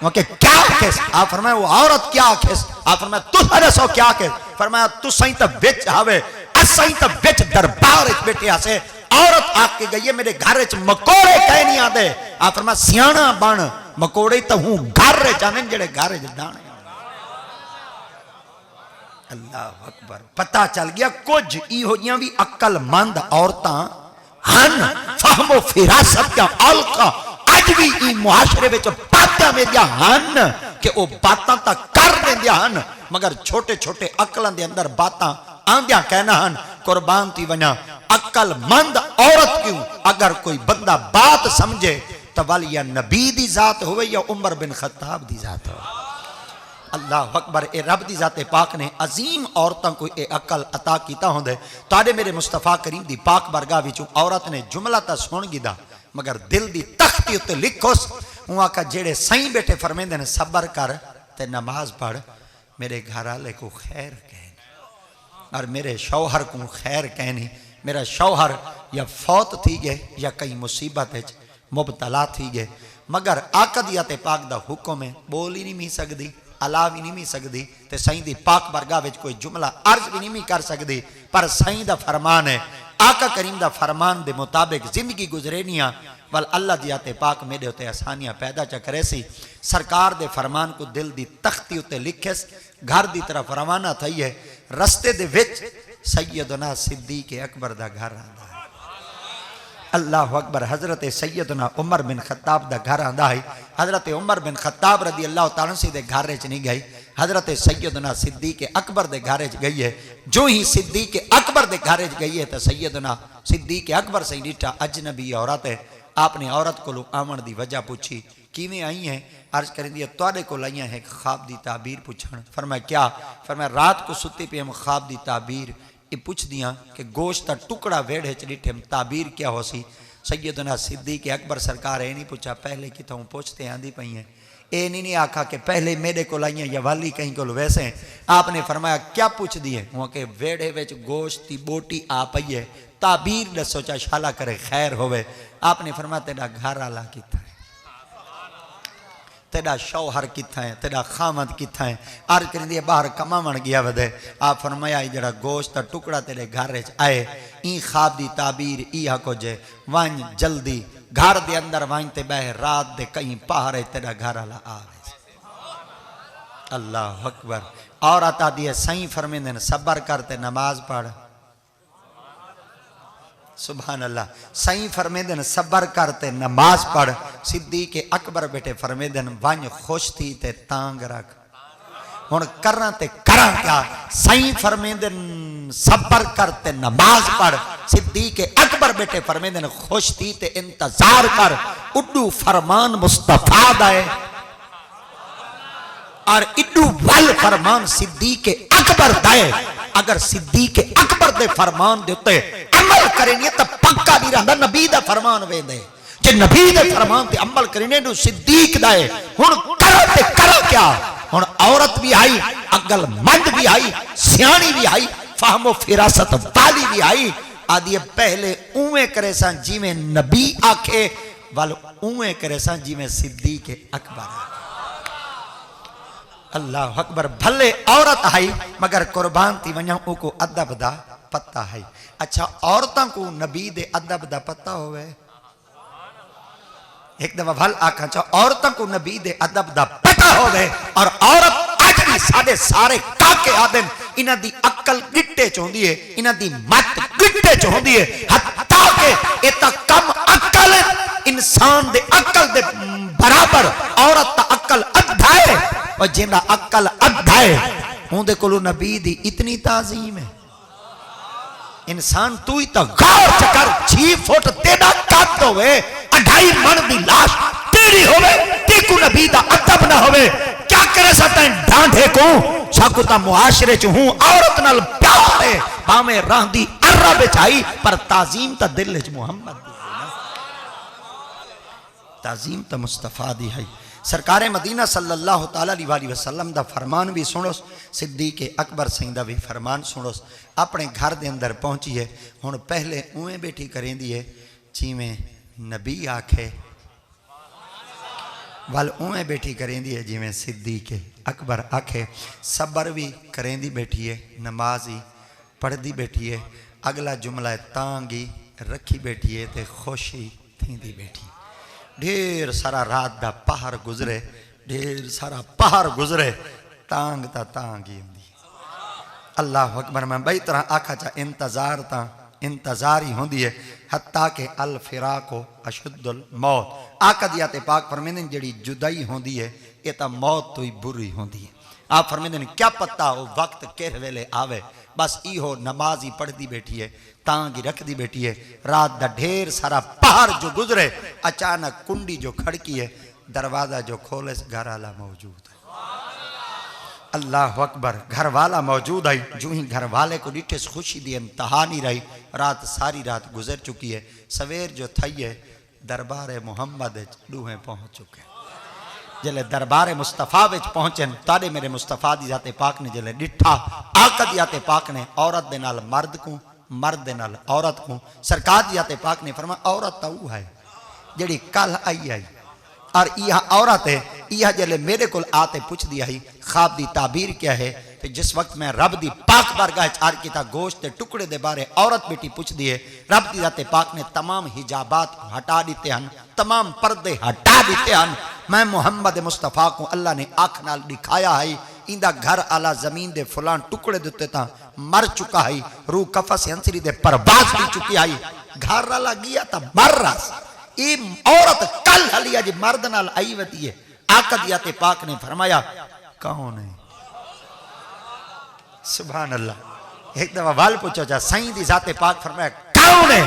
[SPEAKER 1] क्या आखेस? आप फरमाया वो औरत क्या आखेस? आप फरमाया तुसा दसो क्या आखेस? फरमाया तुसई तो बिच आवे असई तो बिच दरबार विच बैठे आसे औरत आख के गई है मेरे घर च मकोड़े कह नहीं आते। आप फरमाया सियाणा बन मकोड़े तो हूं घर च आने जेड़े घर च दाने। अल्लाह अकबर। पता चल गया कुछ इहो भी अक्लमंद औरतां हन, फहमो फिरासत का अलका अज भी ई मुआशरे विच बातां मेरियां हन कि वो बातां तां कर लेंदियां हन, मगर छोटे छोटे अकलों के अंदर बातां आंदियां कहना हन कुर्बान थी वना अक्लमंद औरत क्यों। अगर कोई बंदा बात समझे तो वल या नबी दी जात होवे या उमर बिन खत्ताब दी जात हो। अल्लाह अकबर। ए रब दी जाते पाक ने अजीम औरतों को ये अकल अता किया होंदे। ताड़े मेरे मुस्तफा करीम दी पाक बरगाह विचों औरत ने जुमला तो सुन गिदा मगर दिल दी तख्ती उत्ते लिखोस हूँ आका जेड़े सही बैठे फरमेंदे ने सबर कर ते नमाज पढ़, मेरे घर वाले को खैर कहनी और मेरे शौहर को खैर कहनी। मेरा शौहर या फौत थी गए या कई मुसीबत मुबतला थी गए, मगर आकदियत पाक दा हुक्म है बोल ही नहीं मी सकती, अला भी नहीं मी सकती, तो सही दी पाक बरगाह विच कोई जुमला अर्ज भी नहीं मी कर सकती, पर सही दा फरमान है आका करीम दा फरमान दे मुताबिक जिंदगी गुजरेनिया वल अल्लाह दी आते पाक मेरे उत्ते आसानियां पैदा च करे सी। सरकार दे फरमान को दिल दी तख्ती उत्ते लिखेस, घर दी तरफ रवाना थई है। रस्ते दे विच सैयदना सिद्दीक अकबर दा घर आंदा है। अल्लाह अकबर। हजरत सैयदना उमर बिन खत्ताब दा घर आंदा है। हजरत उमर बिन खत्ताब रदी अल्लाह तआला दे घर च नहीं गई, हजरत सैयदना सिद्दीक अकबर दे घर च गई है। जो ही सिद्दीक अकबर दे घर च गई है तो सैयदना सिद्दीक अकबर से डिठा अजनबी औरत है। आपने औरत को आवन की वजह पूछी किवें आई है, अर्ज करेंदी तुहाडे कोल आईयां है ख्वाब की ताबीर पूछण। फरमाया क्या? फरमाया रात को सुती पे हम ख्वाब की ताबीर ये पूछ दियाँ कि गोश्त का टुकड़ा वेड़े च डिठे ताबीर क्या हो सी। सैयदना सिद्दीक अकबर सरकार ये नहीं पूछा पहले कितों पूछते आंदी पई हैं, ये नहीं आखा कि पहले मेरे को आईयां या वाली कहीं को वैसे। आपने फरमाया क्या पूछ दी है? वहाँ के वेड़े विच गोश्त की बोटी आ पई है, ताबीर दसो चा शाला करे खैर होवे। आपने फरमाया तेरा घर वाला कितना है, तेरा शौहर कितना है, तेरा खामद कितना है। अर्ज करेंदी बाहर कमावन गया वदे। आप फरमाया जरा गोश्त का टुकड़ा तेरे घर आए ई ख्वाब दी ताबीर इहा कुछ है, वन जल्दी घर दे अंदर वन ते बह रात दे कहीं पहाड़ तेरा घर वाला आवे। अल्लाह अकबर। औरत आदि है सही फरमेंदे सबर करते नमाज पढ़। सुभान अल्लाह। सही फरमेंदन सबर करते नमाज पढ़। सिद्दीक अकबर बेटे फरमेंदन वन खुश थी ते तांग रख। हुण करना ते करा क्या? सही फरमेंदन सबर करते नमाज पढ़। सिद्दीक अकबर बेटे फरमेंदन खुश थी ते इंतजार कर, उड्डू फरमान मुस्तफा दा है और इड्डू वल फरमान सिद्दीक अकबर दा है। अगर सिद्दीक अकबर दे फरमान दे उत्ते अमल करेंगे तो पक्का नहीं रहता नबी दा फरमान वेंदे। जे नबी दे फरमान ते अमल करेंगे तो सिद्दीक दा है। हुण करो ते करो क्या? हुण औरत भी आई, अक्लमंद भी आई, सियाणी भी आई, फहमो फिरासत वाली भी आई। आदि पहले उवें करे सा जिवें नबी आखे, वल उवें करे सा जिवें सिद्दीक अकबर। अल्लाह अकबर। भले औरत आई मगर कुर्बान थी वञा को अदब दा पता है। अच्छा औरतों को नबी दे अदब दा पता होवे? एक दफा भल आखा चाह औरतों को नबी दे अदब दा पता होवे। और औरत अज भी साडे सारे काके आदन इन्हां दी अक्ल गिट्टे च होंदी है, इन्हां दी मत गिट्टे च होंदी है। हत्ता के ए ता कम अक्ल इंसान दे अक्ल दे बराबर औरत दा अक्ल अद्धा है। और जिंदा अक्ल अद्धा है उनदे कोलों नबी दी इतनी ताजीम है। इंसान तू ही तो गौर चकर 6 फुट तेरा कद होवे, 2.5 मन दी लाश तेरी होवे, तेकू नबी दा अदब ना होवे, क्या करे सकते डांढे को साकुता मुआशरे च हूं औरत नाल प्यार है भावे रांदी अर्रा विच आई पर ताजीम ता दिल च मुहम्मद दी है। ताजीम ता मुस्तफा दी है। सरकार मदीना सल्लल्लाहु अलैहि वसल्लम दा फरमान भी सुनो, सिद्दीक अकबर सिंह दा भी फरमान सुनो। अपने घर दे अंदर पहुंची है। हुण पहले उवें बैठी करेंदी है जिवें नबी आखे, वल उवें बैठी करेंदी है जिवें सिद्दीक अकबर आखे। सबर भी करेंदी बैठी है, नमाज ही पढ़दी बैठी है। अगला जुमला तांगी रखी बैठी है ते खुशी थींदी बैठी। ढेर सारा रात दा पहाड़ गुजरे, ढेर सारा पहाड़ गुजरे, तांग ता तांग ही होंदी। अल्लाह अकबर। मैं बई तरह आखा चा इंतजार ता इंतजार ही होंदी है हत्ता के अल फिराको अशुद्दुल मौत। आका दिया ते पाक फरमांदे जेड़ी जुदाई होंदी है ये ता मौत तो ही बुरी होंदी है। आप फरमांदे ने क्या पता वो वक्त किस वेले आवे, बस इहो नमाज ही पढ़ती बैठी है, तांगी रखती बैठी है। रात दा ढेर सारा पहाड़ जो गुजरे, अचानक कुंडी जो खड़की है, दरवाजा जो खोले घर वाला मौजूद है। अल्लाह अकबर। घर वाला मौजूद है। जो ही घर वाले को डिठे खुशी दी इंतहा नहीं रही। रात सारी रात गुजर चुकी है। सवेर जो थई है दरबार मुहम्मद डूहे पहुंच चुके। जले दरबार मुस्तफा विच पहुंचे ताड़े मेरे मुस्तफा दी जाते पाक ने जले डिठा आका दी जाते पाक ने औरत दे नाल मर्द को, मर्द दे नाल औरत को। सरकार दी जाते पाक ने फरमाया औरत तो वो है जेड़ी कल आई और यह औरत है। यह जले मेरे को आते पूछ दिया ही ख्वाब दी ताबीर क्या है। तो जिस वक्त मैं रब दी पाक बारगाह चार किता गोश्त के टुकड़े दे बारे औरत बेटी पूछ दिए, रब दी जाते पाक ने तमाम हिजाबात को हटा दिते हैं, तमाम पर्दे हटा दिते हैं। मैं मुहम्मद मुस्तफा को अल्लाह ने आँख नाल दिखाया है। इंदा घर आला जमीन दे फुलान टुकड़े दिते ता मर चुका है, रूह कफस हंसरी दे परवास की चुकी है। घर आला गया ता मर रहा। ये औरत कल हलिया जी मर्द नाल आई वती है। आका दिया ते पाक ने फरमाया कौन है? सुभान अल्लाह। एक दफा वाल पूछो जा सही दी जाते पाक फरमाया कौन है?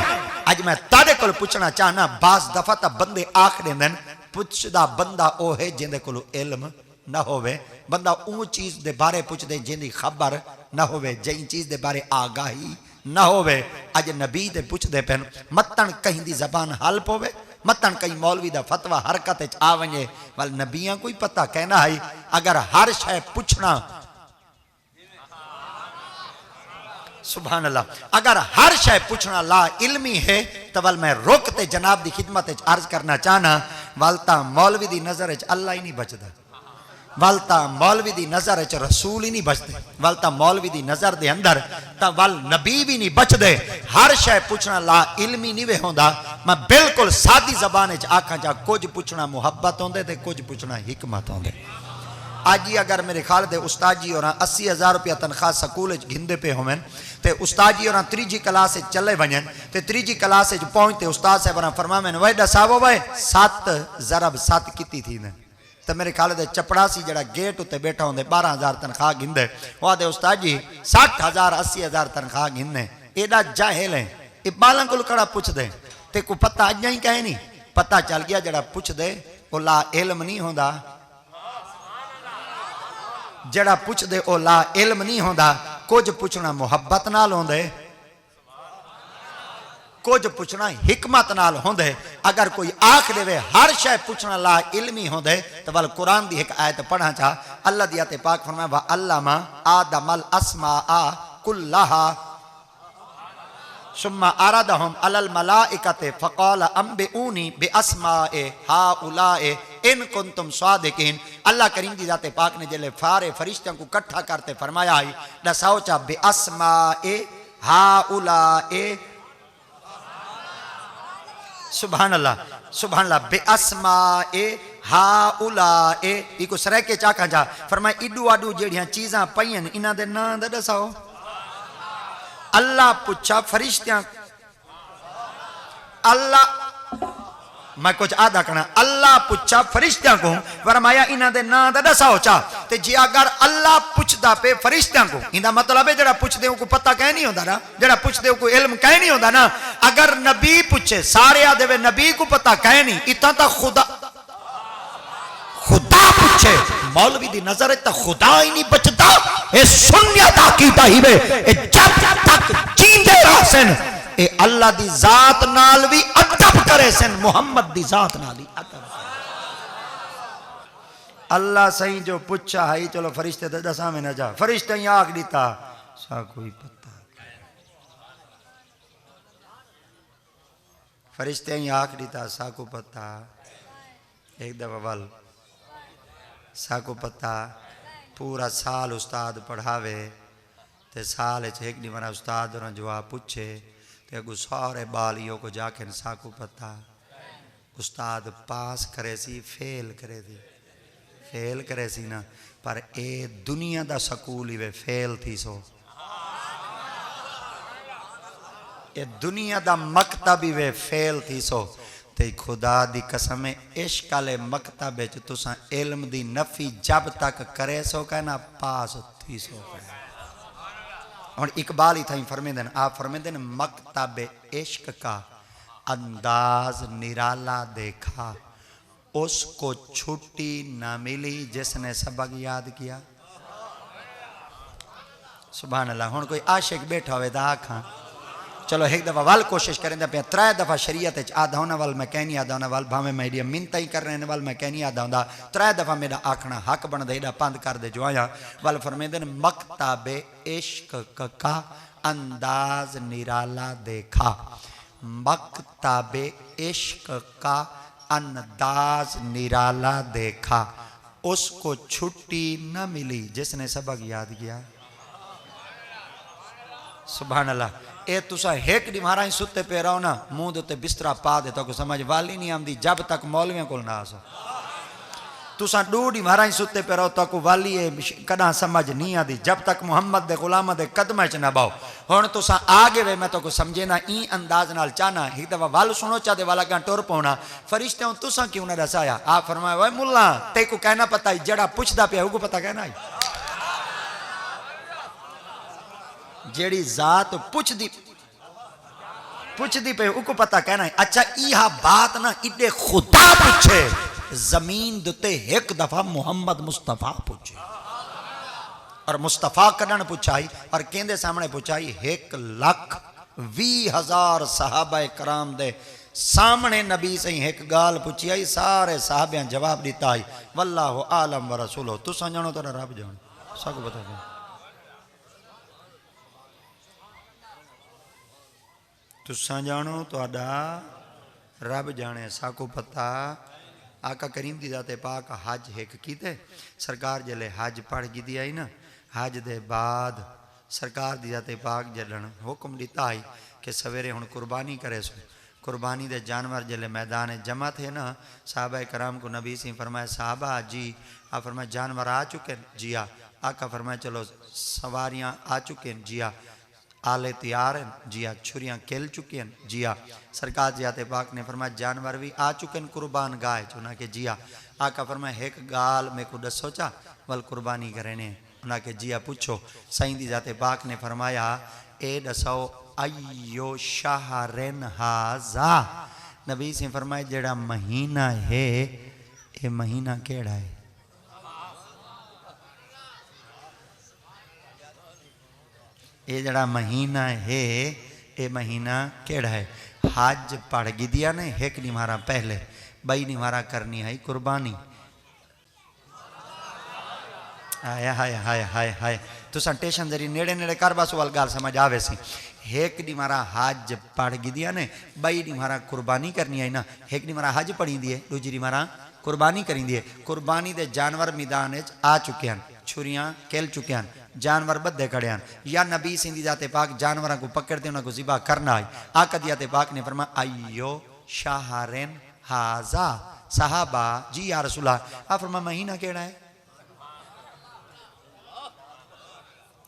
[SPEAKER 1] आज मैं तारे को पूछना चाहना। बास दफा ता बंदे आख देंदन पुछदा बंदा ओ है जिंदे कोल इल्म ना होवे। बंदा ऊ चीज दे बारे पुछदे जिंदी खबर ना होवे, जई चीज दे बारे आगाही ना होवे। अज नबी दे पुछदे पेन मतन कहीं दी जबान हल पोवे, मतन कहीं मौलवी दा फतवा हरकत आ वने। वाल नबियां कोई पता कहना है। अगर हर शय पूछना, सुभान अल्लाह, अगर हर शय पूछना ला इल्मी है तो वल मैं रोकते जनाब दी खिदमत अर्ज करना चाहना। वालता मौलवी दी नजर अल्लाह ही नहीं बचदा, वालता मौलवी दी नजर रसूल ही नहीं बचते, वालता मौलवी दी नजर दे अंदर ता वल नबी भी नहीं बचदे। हर शय पूछना ला इल्मी नहीं वे होंदा। मैं बिल्कुल सादी जबान आखा जा कुछ पूछना मुहब्बत होंदे ते कुछ पूछना हिकमत होंदे। आज ही अगर मेरे ख्याल दे उस्ताद जी और 80,000 रुपया तनख्वाह स्कूल घिंदे पे होवन ते उस्ताद जी और त्रीजी क्लास चले वजन ते त्रीजी क्लास पहुंचते उस्ताद साहब फरमावन वे दसावो वे 7 ज़रब 7 की थी ने। तो मेरे ख्याल दे चपड़ासी जड़ा गेट उत्ते बैठा होंदे 12,000 तनख्वाह गिंदे। वो आदे उस्ताद जी 60,000 80,000 तनख्वाह गिनने एडा जाहिल है। ये बालन को कड़ा पुछ दे ते को पता अज ही कहे नहीं पता चल गया। जड़ा पुछ दे वो ला इल्म नहीं होंदा, जड़ा पुछ दे ओ ला इल्म नहीं होंदा। कुछ पूछना मुहब्बत नाल होंदे, कुछ पूछना हिकमत नाल होंदे। अगर कोई आख देवे हर शय पूछना ला इल्मी होंदे तो वल कुरान दी एक आयत पढ़ा चा। अल्लाह दी आयत पाक फरमाया वा अल्लामा आदमल अस्माआ कुल्लाहा सुम्मा आरादहुम अलल मलाइकते फकाल अंबिऊनी बिअस्माए हाउलाए इन कुंतुम सादिकीन। अल्लाह करीम दी जाते पाक ने जले फारे फरिश्तों को इकट्ठा करते फरमाया है दसाओ चा बिअस्माए हाउलाए। सुभान अल्लाह, सुभान अल्लाह। बेअस्माए हाउलाए इको सरके चाका जा फरमाया इडू आडू जेड़ियां चीज़ां पईन इना दे नाम दा दसाओ। अल्लाह पूछा फरिश्तियां, अल्लाह मैं कुछ आधा करना। अल्लाह पूछा फरिश्तियां को फरमाया इना दे नाम दा दसाओ चा। ते जे अगर अल्लाह पूछदा पे फरिश्तियां को इंदा मतलब है जड़ा पूछदे को पता कह नहीं होंदा ना, जड़ा पूछदे को इल्म कह नहीं होंदा ना। अगर नबी पूछे सारे आ देवे नबी को पता कह नहीं, इतना तो खुदा खुदा पूछे मौलवी दी नजर तो खुदा ही नहीं बचता। ए सुन्नत अकीदा ही वे जब तक जींदे रहसन ए अल्लाह दी जात नाल भी अदब करे सन, मोहम्मद दी जात नाल ही अदब। अल्लाह सही जो पूछा है चलो फरिश्ते तो दसा में न जा, फरिश्ते ही आग दीता सा कोई पता, फरिश्ते ही आग दीता सा को पता। एक दफा वाल सा को पता पूरा साल उस्ताद पढ़ावे ते साल एक डी मना उस्ताद और जवाब पूछे ते अगू सारे बालियों को जाके सा को पता उस्ताद पास करे सी फेल करे सी, फेल करे सी ना। पर ए दुनिया दा स्कूल ही वे फेल थी सो ये दुनिया दा मकतब ही वे फेल थी सो ते खुदा दी कसम इश्क वाले मकतब च तुसा इल्म दी नफी जब तक करे सो कहना पास थी सो। और इकबाल ही था फरमेंदे आप फरमेंदे मकतब इश्क का अंदाज निराला देखा, उसको छुट्टी ना मिली जिसने सबक याद किया। सुभान अल्लाह। हुण कोई आशिक बैठा हुए तो आखा चलो एक दफ़ा वाल कोशिश करें पे 3 दफ़ा शरीयत आधा होने वाल मैं कहनी आधा होने वाल भावे मैं एडिया मिन्नत ही कर रहे वाल मैं कहनी आधा होंदा 3 दफ़ा मेरा आखना हक बनता एडा पंद कर दे जो आया वाल फरमेंदे मकतब इश्क का अंदाज निराला देखा, मकतब इश्क का अंदाज निराला देखा, उसको छुट्टी न मिली जिसने सबक याद किया। सुभान अल्लाह। ए तुसा एक डी मारा ही सुते पे रहो ना मुंह दे बिस्तरा पा दे तो समझ वाली नहीं आती जब तक मौलवियों को ना आ सो। तुसा 2 डी मारा ही सुते पे रहो तो वाली कदा समझ नहीं आती जब तक मुहम्मद दे गुलाम दे कदम च ना बाओ। हुण तुसा आगे वे मैं तो समझे ना ई अंदाज नाल चाहना एक दफा वाल सुनो चाहते वाला क्या टुर पाना फरिश्ते तुसा क्यों ना दसाया। आप फरमाया वे मुल्ला ते को कहना पता ही जड़ा पुछदा पिया उको पता कहना ही जेड़ी जात पुछदी पे उको पता कहना है। अच्छा यह बात ना इडे खुदा पूछे जमीन दुते एक दफा मोहम्मद मुस्तफा पूछे और मुस्तफा कदन पूछाई और केंदे सामने पूछाई 1,20,000 सहाबा कराम दे सामने नबी से एक गाल पूछी आई सारे साहबियां जवाब दिता है वल्लाहु आलम व रसूलो। तुसा जानो तो रब जानो सब बता तुसा जानो तो रब जाने साको पता। आका करीम दी जाते पाक हज एक कीते सरकार जले हज पढ़ की दी आई ना हज दे बाद सरकार दी जाते पाक जलन हुक्म दिता है कि सवेरे हुण कुर्बानी करे सो। कुर्बानी दे जानवर जले मैदान जमा थे ना साहबा कराम को नबी से फरमाया साहबा जी आ फरमाया जानवर आ चुके जी आ। आका फरमाया चलो सवारियां आ चुके जिया आले तैयार हैं जिया छुरियां खेल चुकी हैं जिया। सरकार जियाते पाक ने फरमाया जानवर भी आ चुके हैं कुर्बान गाय चुना के जिया। आका फरमाया एक गाल में को दसो चा वल कुर्बानी करेने उना के जिया पूछो सही दी जाते पाक ने फरमाया ए दसो अयो शहरन हाजा। नबी से फरमाया जेड़ा महीना है ये महीना केड़ा है। ये जड़ा महीना है ये महीना केड़ा है। हज पढ़ गी दिया ने एक नहीं मारा पहले बई नहीं मारा करनी है कुर्बानी। हाय हाय हाय हाय हाय तुसा स्टेशन जरी नेड़े नेड़े कर बस वाल गाल समझ आवे सी। एक दी मारा हज पढ़ गी दिया ने बई दी मारा कुर्बानी करनी है ना। एक दी मारा हज पढ़ी दिए दूसरी मारा कुर्बानी करी दिए। कुर्बानी दे जानवर मैदान आ चुके हैं छुरियां खेल चुके हैं जानवर बद्धे खड़े हैं या नबी सिंधी जाते पाक जानवरों को पकड़ते उन्हें को ज़िबा करना है। आका दियाते पाक ने फरमाया अयो शहरन हाजा। साहबा जी या रसूला आप फरमाया महीना केड़ा है।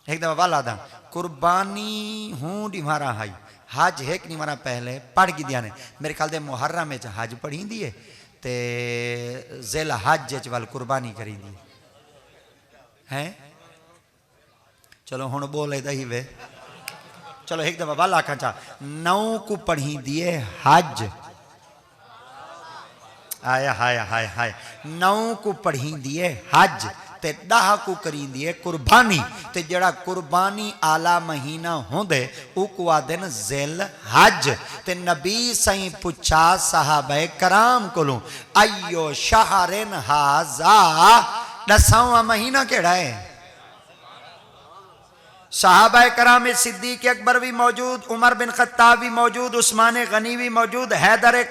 [SPEAKER 1] एक दफा वाला था कुर्बानी हूँ डिमारा हाई हज एक नहीं मारा पहले पढ़ की दिया ने मेरे ख्याल दे मुहर्रम में हज पढ़ी दिए ते ज़िल हज वाल कुर्बानी करी दी है। चलो हुण बोले दही वे चलो एक दफा वाल आखा चा 9 को पढ़ी दिए हज। आया हाय हाय हाय 9 को पढ़ी दिए हज ते 10 को करी दिए कुर्बानी ते जड़ा कुर्बानी आला महीना होंदे उको आदन ज़िल हज। ते नबी सही पुछा साहबे कराम कोलों अयो शहरन हाजा 10वां महीना केड़ा है। साहबा कराम सिद्दीक अकबर भी मौजूद उमर बिन खत्ताब भी मौजूद उस्मान गनी भी मौजूद हैदर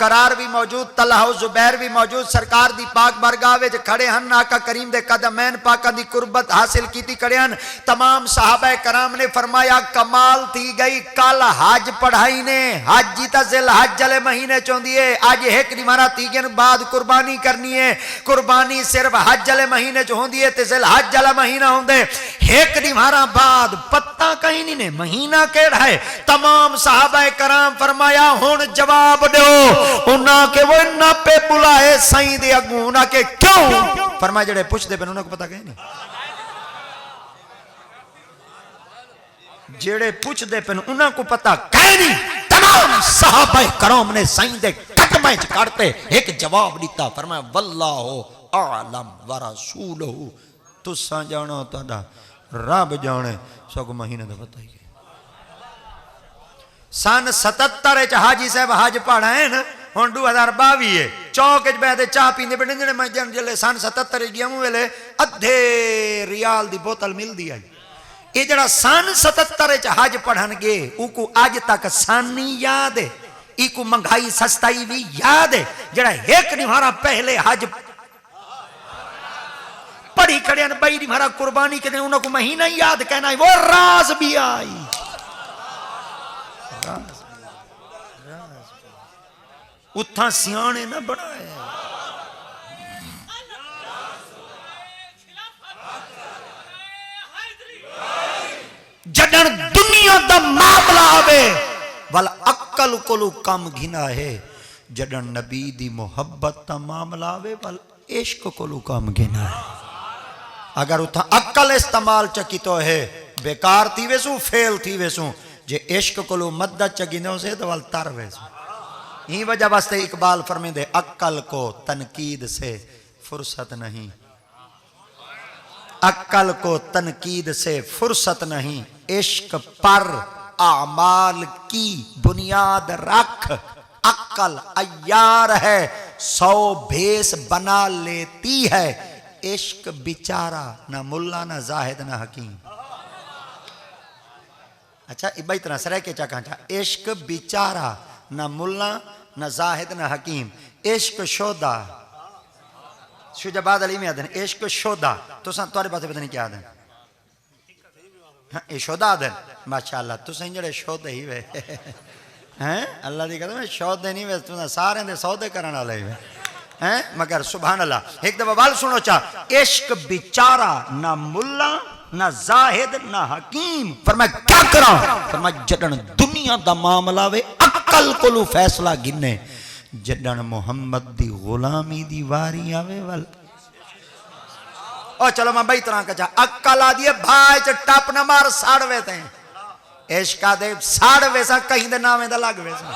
[SPEAKER 1] करार भी मौजूद, तलहा जुबैर भी मौजूद, सरकार दी पाक बरगाह विच खड़े हन, आका करीम दे कदमैन पाका दी कुर्बत हासिल कीती खड़े हन। तमाम सहाबा कराम ने फरमाया कमाल थी गई, कल हज पढ़ाई ने, हज जी जिल हज वाले महीने चौंदी है, अज एक नहीं मारा 3 दिन बाद कुर्बानी करनी है। कुर्बानी सिर्फ हज वाले महीने च होंदी है ते जिल हज वाला महीना होंदे, एक नहीं मारा बाद पत्ता कहीं नहीं ने महीना केड़ा है। तमाम सहाबा कराम फरमाया हुण जवाब दो, उन्हां के वो ना पे बुलाए साईं दे अगू, उन्हां के क्यों फरमाया जेड़े पुछदे पे उन्हां को पता कहीं नहीं, जेड़े पुछदे पे उन्हां को पता कहीं नहीं। तमाम सहाबा कराम ने साईं दे कदमां च करते एक जवाब दिता, फरमाया वल्लाहु आलम व रसूलहु, तुसा जानो तुहाडा रब जाने, सगो महीने दा पता ही है। सन 77 च हाजी साहब हज पढ़ा है ना, हुण 2022 है, चौक च बैठे चाह पींदे पे जिहड़े मैं जिले सन 77 गया वेले अद्धे रियाल दी बोतल मिलदी है। ये जरा सन 77 च हज पढ़न गए उको अज तक सानी याद है, इको महंगाई सस्ताई भी याद है। जरा एक नहीं मारा पहले हज पढ़ी खड़े बई नहीं मारा कुर्बानी के दिन उनको महीना याद कहना है, वो राज भी आई, उथा सियाने ना बनाए। जडन दुनिया दा मामला आवे वाल अक्ल कोलू कम घिना है, जडन नबी दी मोहब्बत दा मामला आवे वाल इश्क कोलू कम घिना है। अगर उथा अक्ल इस्तेमाल चकी तो है बेकार थी वेसू, फेल थी वेसू, जे इश्क कोलू मदद चगिनो से तो वाल तर वेसू। यही वजह वास्ते इकबाल फरमेंदे अक्ल को तनकीद से फुर्सत नहीं, अक्ल को तनकीद से फुर्सत नहीं, इश्क पर आमाल की बुनियाद रख। अक्ल अय्यार है 100 भेस बना लेती है, इश्क बिचारा ना मुल्ला ना जाहिद ना हकीम। अच्छा इबाई तरह सरे के चाचा, इश्क बिचारा ना मुल्ला ना जाहिद ना हकीम, इश्क शोदा शुजाबाद अली में आदन, इश्क शोदा तो तुम्हारे पास पता नहीं क्या आदन, हाँ ये शोदा आदन माशाअल्लाह, तुम जड़े शोदे ही वे हैं अल्लाह की कहते शोदे नहीं वे, तुम सारे दे सौदे करने वाले वे हैं, मगर सुभान अल्लाह। एक दफा वाल सुनो चा, इश्क बिचारा ना मुल्ला ना जाहिद ना हकीम, पर मैं क्या करा, पर मैं जडन दुनिया दा मामला वे अक्ल कोलू फैसला गिने, जडन मोहम्मद दी गुलामी दी वारी आवे वल ओ चलो मैं बई तरह का अक्ल आ दिए भाई च टप न मार साड़वे ते इश्का दे साड़वे सा कहीं दे नावे दा लगवे सा,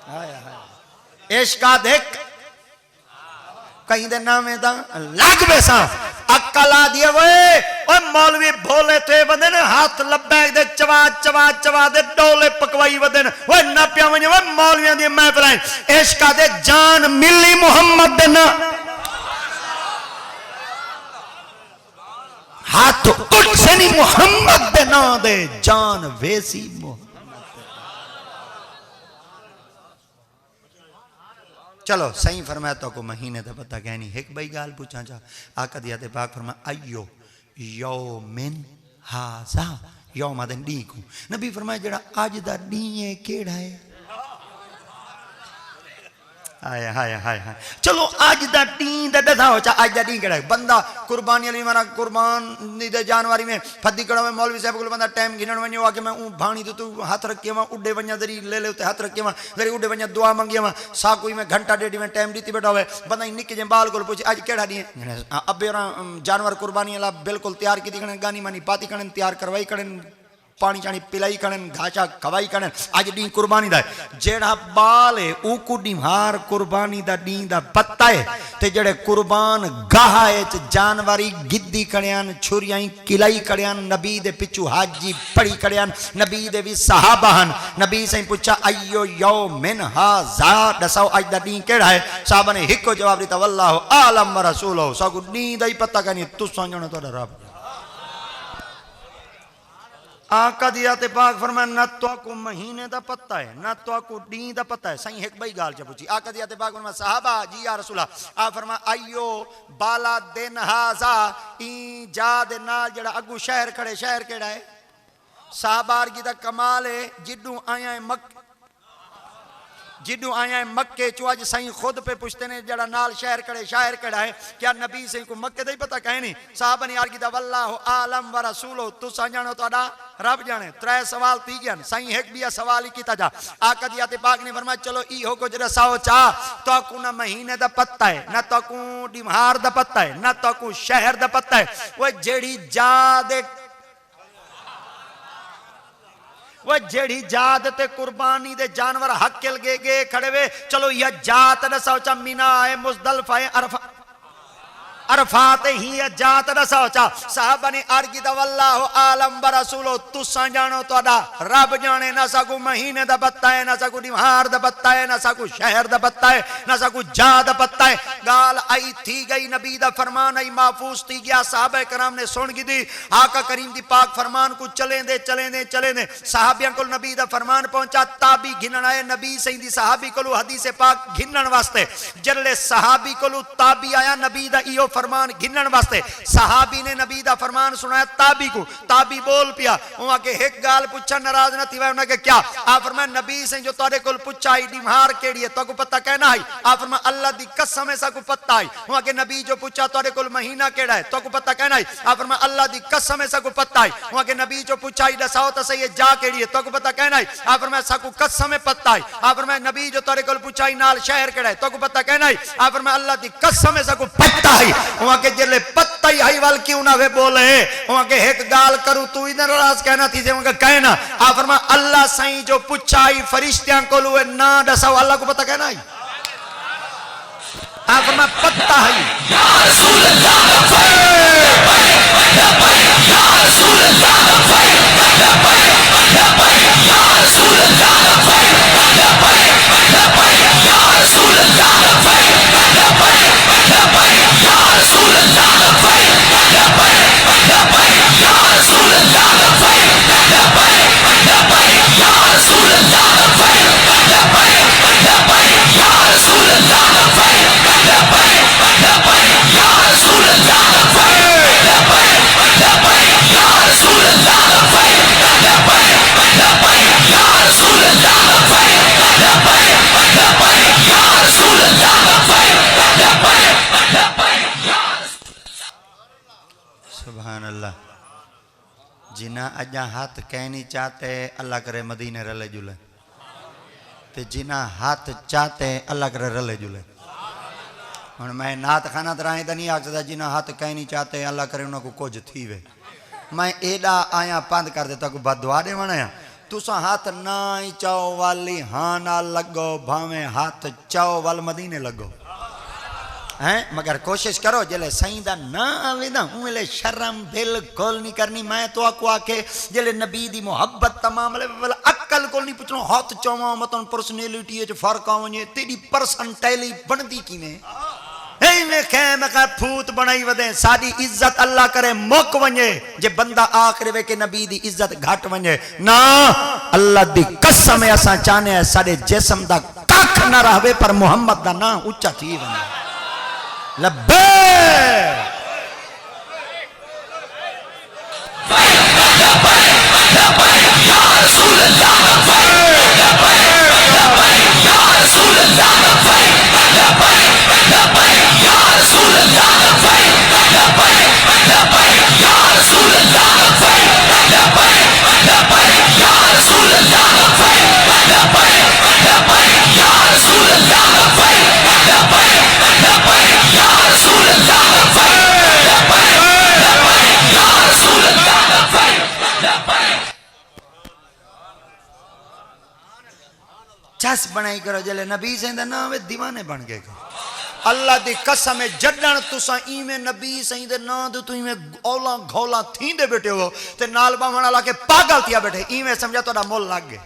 [SPEAKER 1] हाय हाय इश्का देख कहीं दे नावे दा लगवे सा। अक्ल आ दिए वे ओ मौलवी भोले थे बंदे ने हाथ लब्बे दे चवा चवा चवा दे डोले पकवाई वदन ओए ना पिया वने वे मौलवियां दी महफिल इश्का दे जान मिली मोहम्मद दे ना हाथ उठ से नहीं मोहम्मद दे ना दे जान वैसी मोहम्मद। चलो सही फरमाया तो को महीने तो पता कह नहीं, एक बई गाल पूछा जा आका दिया ते पाक फरमा अयो यौमिन हाजा यौम दिन डी को नबी फरमाया जड़ा आज दा डी है केड़ा है, हाय हाय हाय हाय चलो आज दा डी दा दसा हो चा आज दा डी केड़ा बंदा कुर्बानी अली मारा कुर्बान दे जानवरी में फद्दी कड़ा में मौलवी साहब को बंदा टाइम गिनन वने आके मैं भाणी तो तू हाथ रख के वा उड्डे वन्या दरी ले ले उते हाथ रख के वा दरी उड्डे वन्या दुआ मांगी वा सा कोई मैं घंटा डेढ़ में टाइम दीती बैठा हुए बंदा निके जे बाल को पूछ आज केड़ा डी है अब जानवर कुर्बानी वाला बिल्कुल तैयार की दिखने गानी मानी पाती कड़न तैयार करवाई कड़न पानी चाणी पिलाई कड़न घाचा खवाई कड़न आज डी कुर्बानी दा जेड़ा बाल है ऊकू डिहार कुर्बानी दा डी दा पत्ता है ते जेड़े कुर्बान गाह च जानवरी गिद्दी कड़ियान छुरियां किलाई कड़ियान नबी दे पिछू हाजी पड़ी कड़ियान नबी दे भी सहाबा हन। नबी से पूछा अयो यौमिन हाजा दसो आज दा डी केड़ा है, साहबा ने हिको जवाब दिता वल्लाहु आलम व रसूलहु सागु डी दा ही पता कनी तू समझणो तो रब आका दी आते पाक फरमाया ना तो को महीने दा पता है ना तो को डी दा पता है। सही एक बई गाल च पूछी आका दी आते पाक फरमाया साहबा जी या रसूला आ फरमाया आइयो बाला दिन हाजा ई जा दे नाल जड़ा अगू शहर खड़े शहर केड़ा है साहबार की दा कमाल है जिडू आया है जिडू आया है मक्के चो अज सही खुद पे पूछते ने जड़ा नाल शहर कड़े शायर कड़ा है क्या नबी सही को मक्के दा ही पता कहे नहीं साहब ने यार की वल्लाहु आलम व रसूलो तुसा जानो तोड़ा रब जाने त्रै सवाल थी गया सही एक भी सवाल ही कीता जा आका दी आते पाक ने फरमाया चलो ई हो कुछ रसाओ चा तो को ना महीने दा पता है ना तो को डिमार दा पता है ना तो को शहर दा पता है वो जेड़ी जा दे वो जेड़ी जात ते कुर्बानी दे जानवर हक गे खड़े वे चलो यह जात न सोचा मीना है मुजदलफा है अरफात ही जात न सोचा साहब ने अर्गी दा वल्लाहु आलम व रसूलो तुसा जानो तोड़ा रब जाने ना सकू महीने दा पता है ना सकू निहार दा पता है ना सकू शहर दा पता है ना सकू जा दा पता है गाल आई थी गई नबी दा फरमान आई महफूज थी गया साहबा कराम ने सुन की दी आका करीम दी पाक फरमान को चले दे साहबियां को नबी दा फरमान पहुंचा ताबी घिनन आए नबी सही दी साहबी को हदीस पाक घिनन वास्ते जल्ले साहबी को ताबी आया नबी दा इयो फरमान घिनन वास्ते साहबी ने नबी दा फरमान सुनाया ताबी को ताबी बोल पिया वहां के एक गाल पूछा नाराज न थी उन्हें के क्या आ फरमाया नबी से जो तोरे को पूछा आई डिमार केड़ी है तो को पता कहना है आ फरमाया अल्लाह दी कसम ऐसा को पता है वहां के नबी जो पूछा तोरे को महीना केड़ा है तो को पता कहना है आ फरमाया अल्लाह दी कसम ऐसा को पता है वहां के नबी जो पूछा आई दसाओ तो सही जा केड़ी है तो को पता कहना है आ फरमाया साकू कसम पता है आ फरमाया नबी जो तोरे को पूछा आई नाल शहर केड़ा है तो को पता कहना है आ फरमाया अल्लाह दी कसम ऐसा को पता है वहां के जले पत्ता ही आई वाल क्यों ना वे बोले वहां के एक गाल करूं तू इधर नाराज कहना थी जे वहां कहना आ फरमाया अल्लाह सही जो पूछा आई फरिश्तियां को लुए ना दसाओ अल्लाह को पता कहना है आ फरमाया पता है या रसूल अल्लाह या रसूल अल्लाह या रसूल सुभान अल्लाह जिना अजा हाथ कह नहीं चाहते अल्लाह करे मदीने रले जुले ते जिना हाथ चाहते अल्लाह करे रले जुले हुण मैं नात खाना तराए तो नहीं आखदा जिना हाथ कह नहीं चाहते अल्लाह करे उन्होंने कुछ थी वे मैं एडा आया बंद कर देता को बदुआ देवण आया तुसा हाथ ना ही चाओ वाली हाँ ना लगो भावे हाथ चाओ वाल मदीने लगो हैं मगर कोशिश करो जले सही दा ना आवे ना उले शर्म बिल्कुल नहीं करनी मैं तो आको आके जले नबी दी मोहब्बत तमाम ले अक्ल को नहीं पूछनो हाथ चावा मतन पर्सनैलिटी च फर्क आवने तेरी पर्सनैलिटी बनदी किने ए में कह मैं फूत बनाई वदे साडी इज्जत अल्लाह करे मुक वने जे बंदा आखरे वे के नबी दी इज्जत घट वने ना अल्लाह दी कसम असा चाहने साडे जिस्म दा कख ना रहवे पर मोहम्मद दा ना ऊंचा थी वने लब्बे चस बनाई करो जले नबी से नाम दीवाने बन गए अल्लाह दी कसम जडन तुसा इवें नबी सही दे ना तो तू इवें औला घोला थींदे बैठे हो ते नाल बावण वाला के पागल थिया बैठे इवें समझा तोड़ा मुल लग गए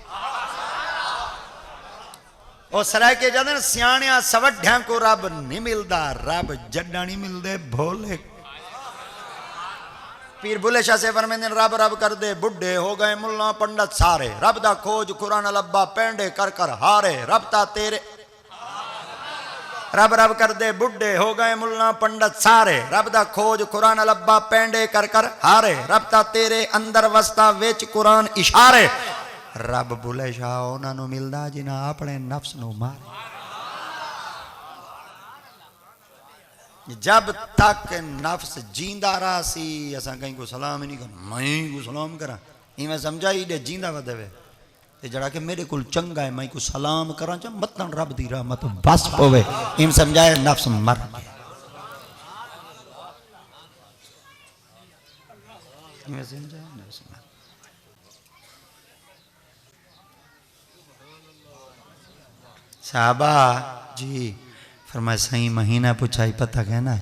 [SPEAKER 1] ओ सराय के जाने सियाणिया सवढ़िया को रब नहीं मिलदा रब जड्डा नहीं मिलदे भोले पीर बुले शाह से फरमाते रब रब कर दे बुढ़े हो गए मुल्ला पंडित सारे रब दा खोज कुरान लब्बा पेंडे कर कर हारे रब ता तेरे रब रब कर दे बुढ़े हो गए मुल्ला पंडित सारे रब दा खोज कुरान लब्बा पेंडे कर कर हारे रब ता तेरे अंदर वसता विच कुरान इशारे रब बुले शाह उन्हां नूं मिलदा जिन्हां अपने नफ्स नूं मारे जब तक नफ्स जींदा रहा सी असां कहीं को सलाम ही नहीं कर मैं को सलाम करा इवें समझा ही दे जींदा वधवे ते जड़ा के मेरे को चंगा है मैं को सलाम करा च मतन रब दी रहमत बस पवे इम समझाए नफ्स मर गया इवें समझाए नफ्स मर साहबा जी फरमाए सही महीना पूछा ही पता कहना है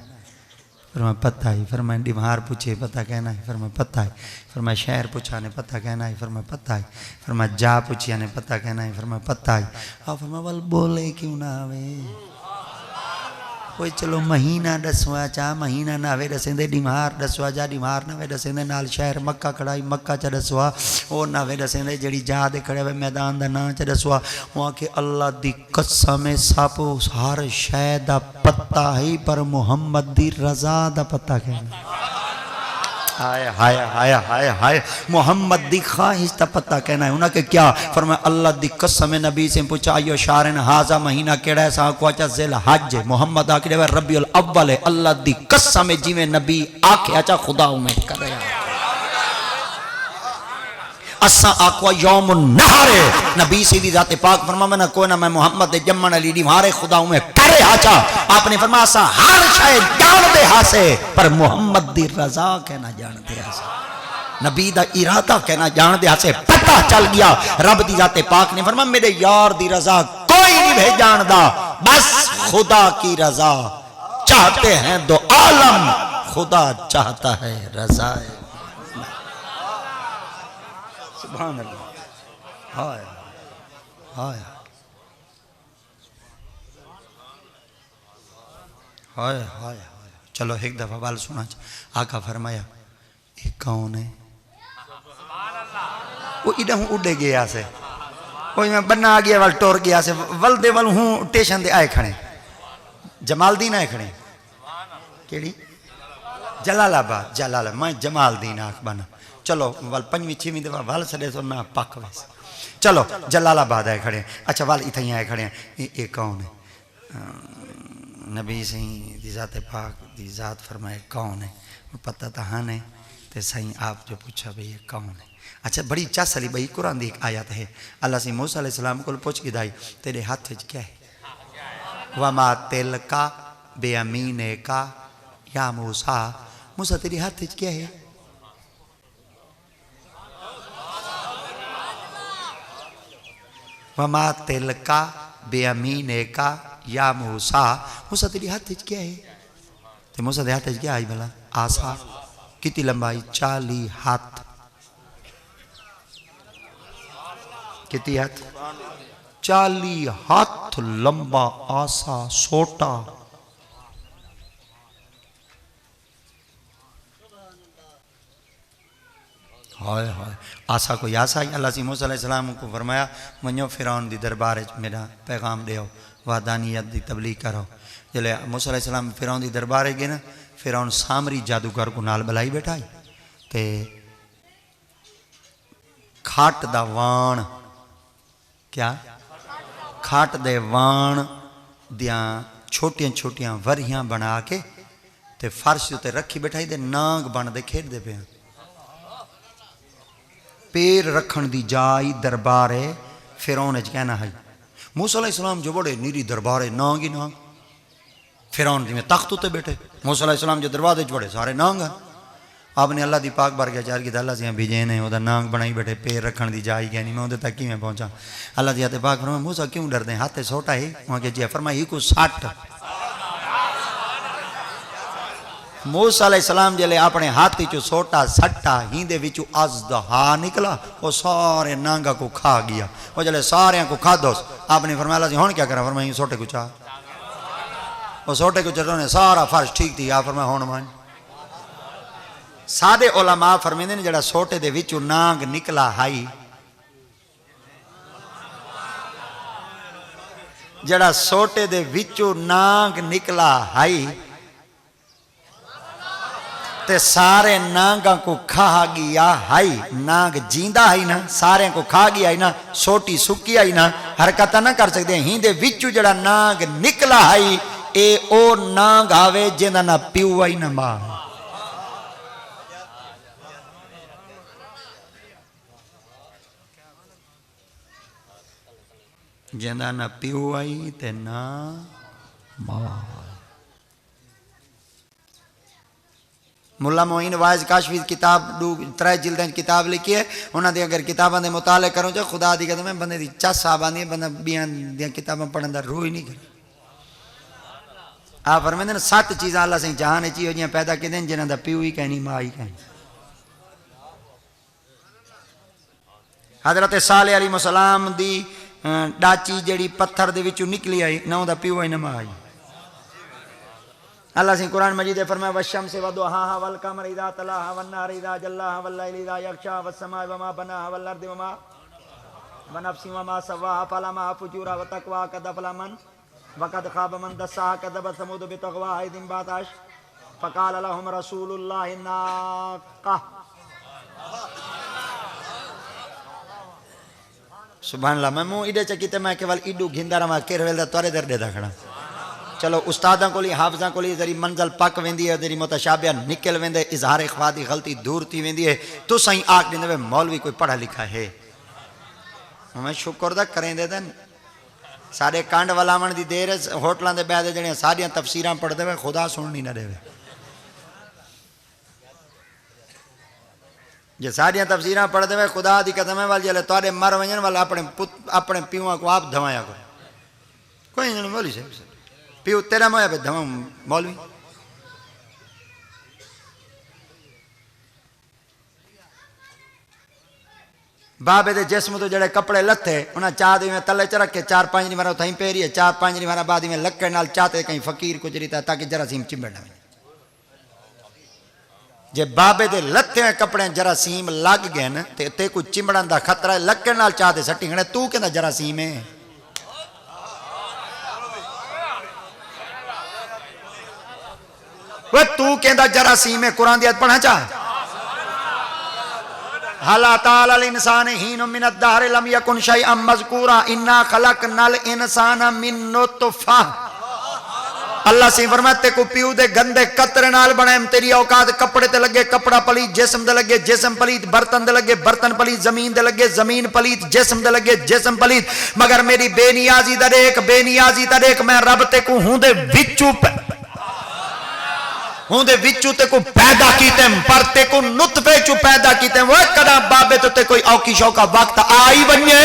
[SPEAKER 1] फरमाए पता ही फरमाए बीमार पूछे पता कहना है फरमाए पता है फरमाए शहर पूछा ने पता कहना है फरमाए पता है फरमाए जा पूछिया ने पता कहना है फरमाए पता है और फरमाए वल बोले क्यों ना आवे कोई चलो महीना दसवा चा महीना ना आवे दसेंदे बीमार दसवा जा बीमार ना वे दसेंदे नाल शहर मक्का खड़ाई मक्का च दसवा ओ ना वे दसेंदे जड़ी जा दे खड़े वे मैदान दा ना च दसवा वहां के अल्लाह दी कसम सब हर शय दा पता है पर मोहम्मद दी रजा दा पता कहना हाय हाय हाय हाय हाय मोहम्मद दी ख्वाहिश दा पता कहना है उन्हें क्या फरमाया अल्लाह दी कसम नबी से पूछा यो शारन हाजा महीना केड़ा है सा को अच्छा जिल हज मोहम्मद आखिर रबीउल अव्वल है अल्लाह दी कसम जिवें नबी आखे अच्छा खुदा में करे असा आखवा यौमुन नहरे नबी सीधी जाते पाक फरमा ना कोई ना मैं मोहम्मद दे जम्मन अली दी मारे खुदा में करे आचा आपने फरमाया असा हर शय जान दे हासे पर मोहम्मद दी रजा कहना जान दे हासे नबी दा इरादा कहना जान दे हासे पता चल गया रब दी जाते पाक ने फरमाया मेरे यार दी रजा कोई नहीं भेज जानदा बस खुदा की रजा चाहते हैं दो आलम खुदा चाहता है रजा सुभान अल्लाह हाय हाय हाय हाय चलो एक दफा बाल सुना आका फरमाया ये कौन है वो इधर हूँ उड़े गया से वो मैं बन्ना आ गया वाल टोर गया से वल दे वाल हूँ स्टेशन दे आए खड़े जमालदीन आए खड़े केड़ी जलालाबाद जलाला मैं जमालदीन आख बना चलो वाल पंजवीं छवीं दफा वाल सड़े तो मैं पक वैसे चलो जलालाबाद आए खड़े अच्छा वाल इतना आए खड़े ये कौन है नबी सही दी जाते पाक दी जात फरमाए कौन है पता तो हाँ नहीं तो सही आप जो पूछा भाई ये कौन है अच्छा बड़ी चस अली भाई कुरान दी एक आयत है अल्लाह से मूसा अलैहि सलाम को पूछ के दाई तेरे हाथ में क्या है वमा तिल का बेअमीने का या मूसा मूसा तेरे हाथ में क्या है वमा तिल का बेअमीने का या मूसा मूसा तेरी हाथ क्या है तो मूसा दे हाथ क्या आई भला आसा कितनी लंबाई 40 हाथ कितनी हाथ 40 हाथ लंबा आसा सोटा हाय हाय आसा को यासा अल्लाह सी मूसा अलैहि सलाम को फरमाया वनो फिरौन दी दरबार मेरा पैगाम दियो वादानियत दी तबलीग करो जले मूसा अलैहि सलाम फिरौन दी दरबार गए ना फिरौन सामरी जादूगर को नाल बुलाई बैठाई ते खाट दा वाण क्या खाट दे वाण दियां छोटियां छोटियां वरियां बना के ते फर्श उत्ते रखी बैठाई ते नाग बन दे खेडदे पे पैर रखन दी जाई दरबार है फिरौन कहना है मूसा अलैहि सलाम जो बड़े नीरी दरबार है नांग ही नांग फिरौन जी में तख्त उत्ते बैठे मूसा अलैहि सलाम जो दरबार बड़े सारे नांग हैं आपने अल्लाह दी पाक बार गया चार की अल्लाह से भेजे ने वह नांग बनाई बैठे पैर रखन दी जाई गया नहीं मैं उधर तक कि पहुंचा अल्लाह दी पाक फरमाया मूसा क्यों डरते हाथ छोटा है वहां के जी फरमाया ही को 60 मूसा अलैहि सलाम जले अपने हाथी चो सोटा सट्टा हिंदे विचू अज़दहा निकला वो सारे नांगा को खा गया वो जले सारे को खा दो आपने फरमाया जी हुण क्या करा फरमाया सोटे को चाह वो सोटे को चढ़ने सारा फर्श ठीक थी आप फरमाया हुण मान सादे उलमा फरमाते ने जड़ा सोटे दे विचों नांग निकला हाई, जड़ा सोटे दे विचों नांग निकला हाई ते सारे नांगा को खा गया हाई। नांग जींदा है ना, सारे को खा गया है ना, सोटी सुकी आई ना, हरकत ना कर सकते। ही दे विचों जड़ा नांग निकला हाई ए ओ नांग आवे जिंदा ना प्यू आई ना मां। जिंदा ना प्यू आई ते ना मां। मुला मोइन वाइज काशवी किताब 3 जिल्दां किताब लिखी है। उन्होंने अगर किताबों के मुताले करो जो खुदा दी कसम बंदे की चस आ आती है, बंदा बियां दी किताबें पढ़ने का रूह ही नहीं करे। आप फरमाते 7 चीज़ां अल्लाह से जहान इहो जिहियां पैदा कीते जिन्हां दा प्यू ही कहनी मां ही कहनी। हज़रत साले अलैहिस्सलाम दी डाची जड़ी पत्थर दे विचों निकली आई ना उहदा प्यू आई ना मां आई। अल्लाह से कुरान मजीद में फरमाया वशम्स वदुहाहा वल कमर इज़ा तलाहा वन नार इज़ा जल्लाहा वल लैल इज़ा यग़शा वस समाअ वमा बनाहा वल अर्दि वमा वनफ्सि वमा सव्वाहा फलहमाहा फुजूरहा व तक़वाहा क़द अफ़लह मन वक़द ख़ाब मन दस्साहा कज़्ज़बत समूद बितग़वाहा इज़ इंबअथ फ़क़ाल लहुम रसूलुल्लाहि नाक़ह। सुभान अल्लाह। मैं मुँह इडे चकीते मैं केवल इडू घिंदा रहा केर वेल तोरे दर देदा खड़ा। चलो उस्तादा को हाफजा को जरी मंजिल पक वेंदी है, जरी मुतशाबिया निकल वेंदे, इजहार ख्वा दी गलती दूर थी वेंदी है। तो सही आख देंदे मौलवी कोई पढ़ा लिखा है। मैं शुक्र दा करें दे दिन सारे कांड वलावन दी देर होटलों के बैद जड़ियाँ सारिया तफसीरां पढ़ते हुए खुदा सुननी ना देवे। जे सारिया तफसीरां पढ़ते हुए खुदा दी कदम वाल जले तुहाडे मर वजन वाल अपने प्यूआं को आप धवाया करो। कोई नहीं मौलवी साहब प्यू तेरा मोया पे धवा मौलवी। बाबे दे जिस्म तो जड़े कपड़े लथे उन्हें चाह दी में तले च रखे 4-5 दिन मारा उथाई पेरी है, 4-5 दिन मारा बाद में लक्के नाल चाहते कहीं फकीर कुछ रीता ताकि जरासीम चिंबड़ ना। जे बाबे दे लथे कपड़े जरासीम लग गए न ते कोई चिंबड़न का खतरा है। लक्के नाल चाहते सट्टी खड़े तू कहना जरासीम है। वो तू कहता जरासीम है। कुरान दी आयत पढ़ा चाह हला ताल इंसान हीन मिन अद्दार लम यकुन शैअन मज़कूरा इन्ना खलकनल इंसाना मिन नुतफा। अल्लाह से फरमाते को प्यू दे गंदे कतरे नाल बनाएम। तेरी औकात कपड़े ते लगे कपड़ा पलीत, जिस्म दे लगे जिस्म पलीत, बर्तन दे लगे बर्तन पलीत, जमीन दे लगे जमीन पलीत, जिस्म दे लगे जिस्म पलीत। मगर मेरी बेनियाजी दा देख, बेनियाजी दा देख मैं रब ते को हूं दे विचू उहदे विचू ते को पैदा कीते पर ते को नुतफे चू पैदा कीते। वो कदा बाबे तो ते कोई औकी शौका वक्त आई बने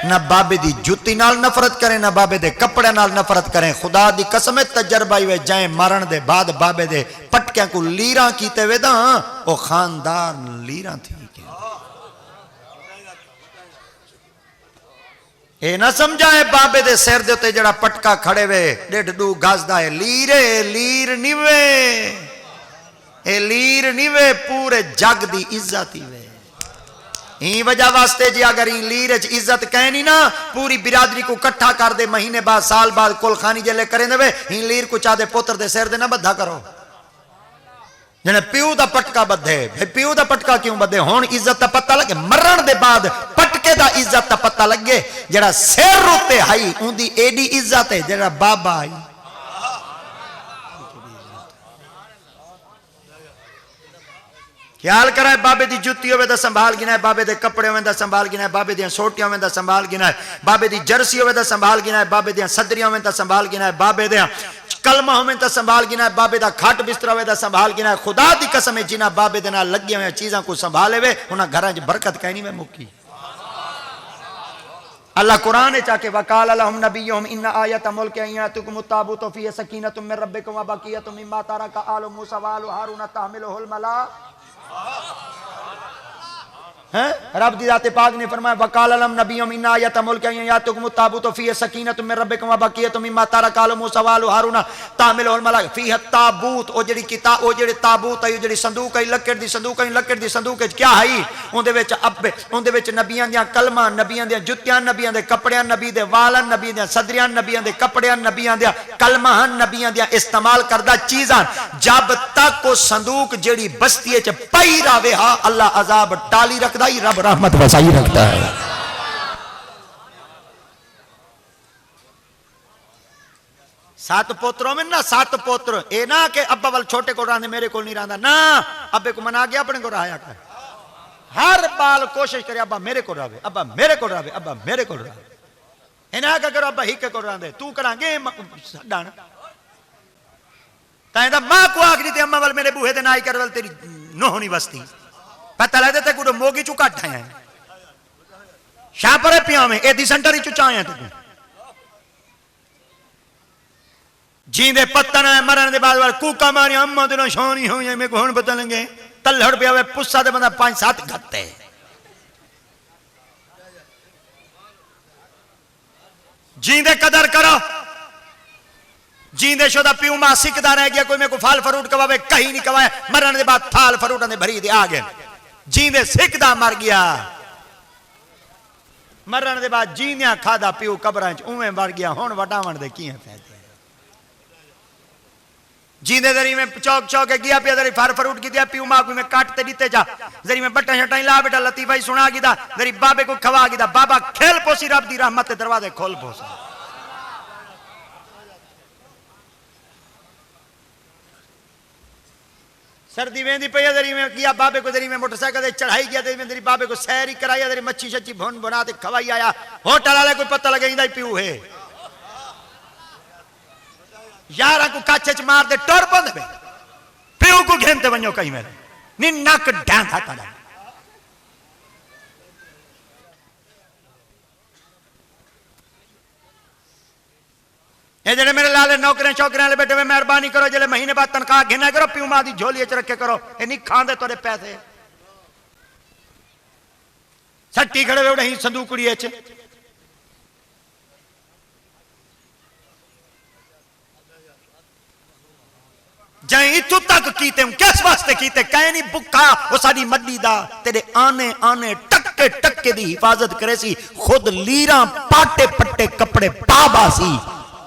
[SPEAKER 1] ना बाबे दी जुत्ती नाल नफरत करें ना बाबे दे कपड़े नाल नफरत करें। खुदा दी कसम तजर्बा ही वे जाए मरण दे बाद बाबे दे पटकियां को लीरा कीते वे दा ओ खानदार लीरा थी। ए ना समझाए बाबे दे सिर दे उत्ते जड़ा पटका खड़े वे 1.5 गज दा है लीरे लीर निवे ए लीर निवे पूरे जग दी इज्जत ही वे। ई वजह वास्ते जी अगर ई लीर च इज्जत कहनी ना पूरी बिरादरी को इकट्ठा कर दे महीने बाद साल बाद कुलखानी जले करें दे ई लीर को चाहते पुत्र दे सिर दे ना बद्धा करो जिन्हें प्यू दा पटका बधे। भाई प्यू दा पटका क्यों बधे? हुण इज्जत दा पता लगे मरण दे बाद पटके दा इज्जत दा पता लगे। जड़ा सिर उत्ते आई उंदी एडी इज्जत है जड़ा बाबा आई। ख्याल कराए बाबे दी जुत्ती होवे दा संभाल गिना है, बाबे दे कपड़े होवे दा संभाल गिना है, बाबे दी सोटियां होवे दा संभाल गिना है, बाबे दी जर्सी होवे दा संभाल गिना है, बाबे दी सदरियां होवे दा संभाल गिना है, बाबे दे कलमा होवे दा संभाल गिना है, बाबे दा खाट बिस्तरा होवे दा संभाल गिना है। खुदा दी कसम है जिन्हां बाबे दे नाल लगी हुई चीज़ां को संभाले वे उन्हां घरां च बरकत कहनी में मुक्की। अल्लाह कुरान चाके वकाल लहुम नबियुहुम इन्ना आयत मुल्क अयतुकुम ताबूतु फी सकीनतुम मिन रब्बिकुम व बकियतुम मिम्मा तरका आलु मूसा व आलु हारून तहमिलुहुल मला। हैं? रब दी जाते पाक ने फरमाया वकाल अलम नबिय्युम इन्ना आयत मुल्क यातुकुम ताबूत फी सकीनतुम मिन रब्बिकुम व बकियतुम मिम्मा तरक आल मूसा व आलु हारून तामिलुल मलाक फी ताबूत ओ जेड़ी किताब ओ जेड़े ताबूत है जेड़ी संदूक है लकड़ दी संदूक है लकड़ दी संदूक च क्या है उहदे विच अब्बे उहदे विच नबियां दी कलमा नबियां दी जुत्तियां नबियां दे कपड़े नबी दे वालन नबी दे सदरियां नबियां दे कपड़े नबियां दे कलमा नबियां दी इस्तेमाल करदा चीज़ां जब तक वो संदूक जेड़ी बस्ती च पई रहे हा अल्लाह अजाब टाली रखदा ही रब रहमत वसाई रखता है। सात पोत्रों में ना सात पोत्र ए ना के अब्बा वाल छोटे को रहा मेरे को नहीं रहा ना अब्बे को मना गया अपने को रहा कर हर बाल कोशिश करे अब्बा मेरे को रहे अब्बा मेरे को रहे अब्बा मेरे को रहे इना का करो अब्बा ही के को रहा तू करांगे डाण ताइदा मां को आखरी ते अम्मा वाल मेरे बूहे दे नाई कर वाल तेरी नोहनी बस्ती पता लगे ते कुछ मोगी चू कट है शाह पर पिया में ए दी सेंटर चू चाहे तू जींदे पत्तन मरण दे बाद वाल कूका मारी अम्मा तेरा शानी हो मेरे को हुन पता लगे तल्लड़ पिया पुस्सा दे बंदा 5-7 गत्ते जींदे कदर करो जींदे शोदा प्यू मां सिकदा रह गया कोई मेरे को फल फ्रूट कवावे कहीं नहीं कवाया मरण दे बाद थाल फ्रूटां दे भरी दे आ गए जींदे सिकदा मर गया मरण दे बाद जींदियां खादा प्यू कबरां च उवें मर गया हुण वटावण दे की फायदे जींदे दरी में चौक चौक गया पिया दरी फर फ्रूट की दिया प्यू मां को में काट ते दीते जा दरी में बट्टा शटाई ला बेटा लतीफा सुना गिदा दरी बाबे को खवा गिदा बाबा खेल पोसी रब दी रहमत दे दरवाजे खोल पोसी सर्दी वेंदी पई दरी में किया बाबे को दरी में मोटरसाइकिल चढ़ाई गया दरी में दरी बाबे को सैर ही कराई दरी मच्छी शच्छी भुन बना के खवाई आया होटल वाले को पता लगे इंदा प्यू है यारा को काचे च मार दे टोर बंद पे प्यू को घेनते वनो कहीं में नी नक ढांधा कदा ये जेडे मेरे लाले नौकरे शौकरे वाले बेटे मेहरबानी करो जेले महीने बाद तनख्वाह घेना करो प्यू मां दी झोली च रखे करो ये नहीं खांदे तोरे पैसे सट्टी खड़े वे उड़े संदूकड़ी च जै इतों तक कीते किस वास्ते कीते कह नहीं भुखा वो साडी मड्डी दा तेरे आने आने टक्के टक्के दी हिफाजत करे सी खुद लीरा पाटे पट्टे कपड़े पा बासी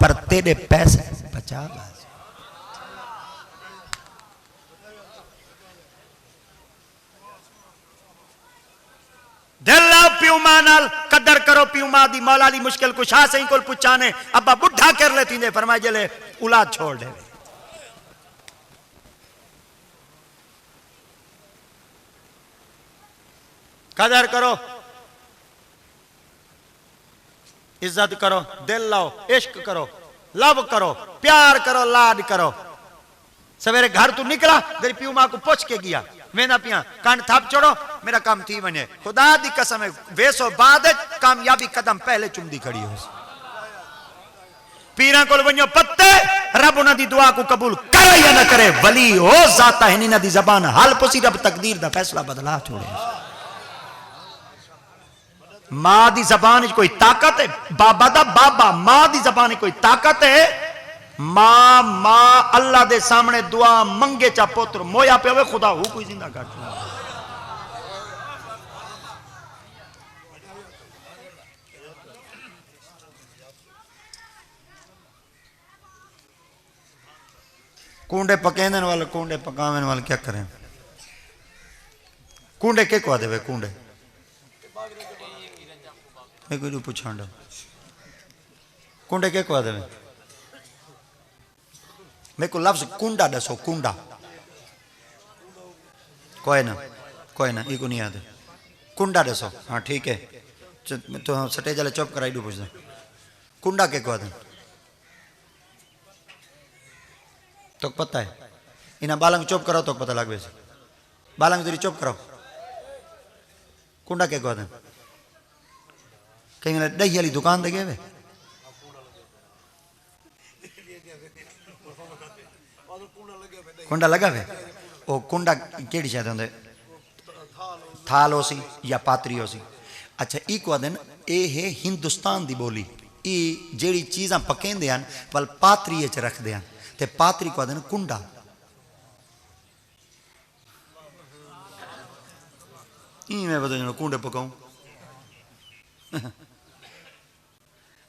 [SPEAKER 1] पर तेरे पैसे बचा बासी दिल प्यू मां नाल कदर करो प्यू मां दी मौला दी मुश्किल कुशा सही कोल पुछाने अब्बा बुढ़ा कर लेती ने फरमाए जले औलाद छोड़ दे कदर करो इज्जत करो दिल लाओ इश्क करो लव करो प्यार करो लाड करो सवेरे घर तू निकला तेरी प्यू मां को पूछ के गया वेना पिया कान थाप छोड़ो मेरा काम थी बने खुदा दी कसम है वेसो बाद कामयाबी कदम पहले चुमदी खड़ी हो पीरा को वनो पत्ते रब उन्हां दी दुआ को कबूल करे या ना करे वली हो जाता है इन्हां दी जबान हाल पुसी रब तकदीर दा फैसला बदला छोड़े मां दी जबान कोई ताकत है बाबा दा बाबा मां दी जबान कोई ताकत है मां मां अल्लाह दे सामने दुआ मंगे चा पुत्र मोया पे होवे खुदा हु कोई जिंदा कर कूंडे पकेंदन वाले कूंडे पकावन वाले क्या करें कूंडे के को देवे कूंडे मैं कोई पूछा कुंडे के को देवे मेरे को लफ्ज कुंडा दसो कुंडा कोई ना ये को नहीं आते कुंडा दसो हाँ ठीक है तो सटे जले चुप कराई दू पूछना कुंडा के को आते तो पता है इन्हें बालंग चुप कराओ तो पता लग वैसे बालंग तेरी चुप कराओ कुंडा के को आते कहीं दही वाली दुकान दे गए कुंडा लगा वे ओ कुंडा केड़ी शायद होंदे थाल हो सी या पातरी हो सी। अच्छा एक दिन ये है हिंदुस्तान की बोली, ये जेड़ी चीज़ां पकेंदे हैं वल पातरी च रखते हैं, तो पातरी को दिन कुंडा। मैं बता कुंडे पकाऊं।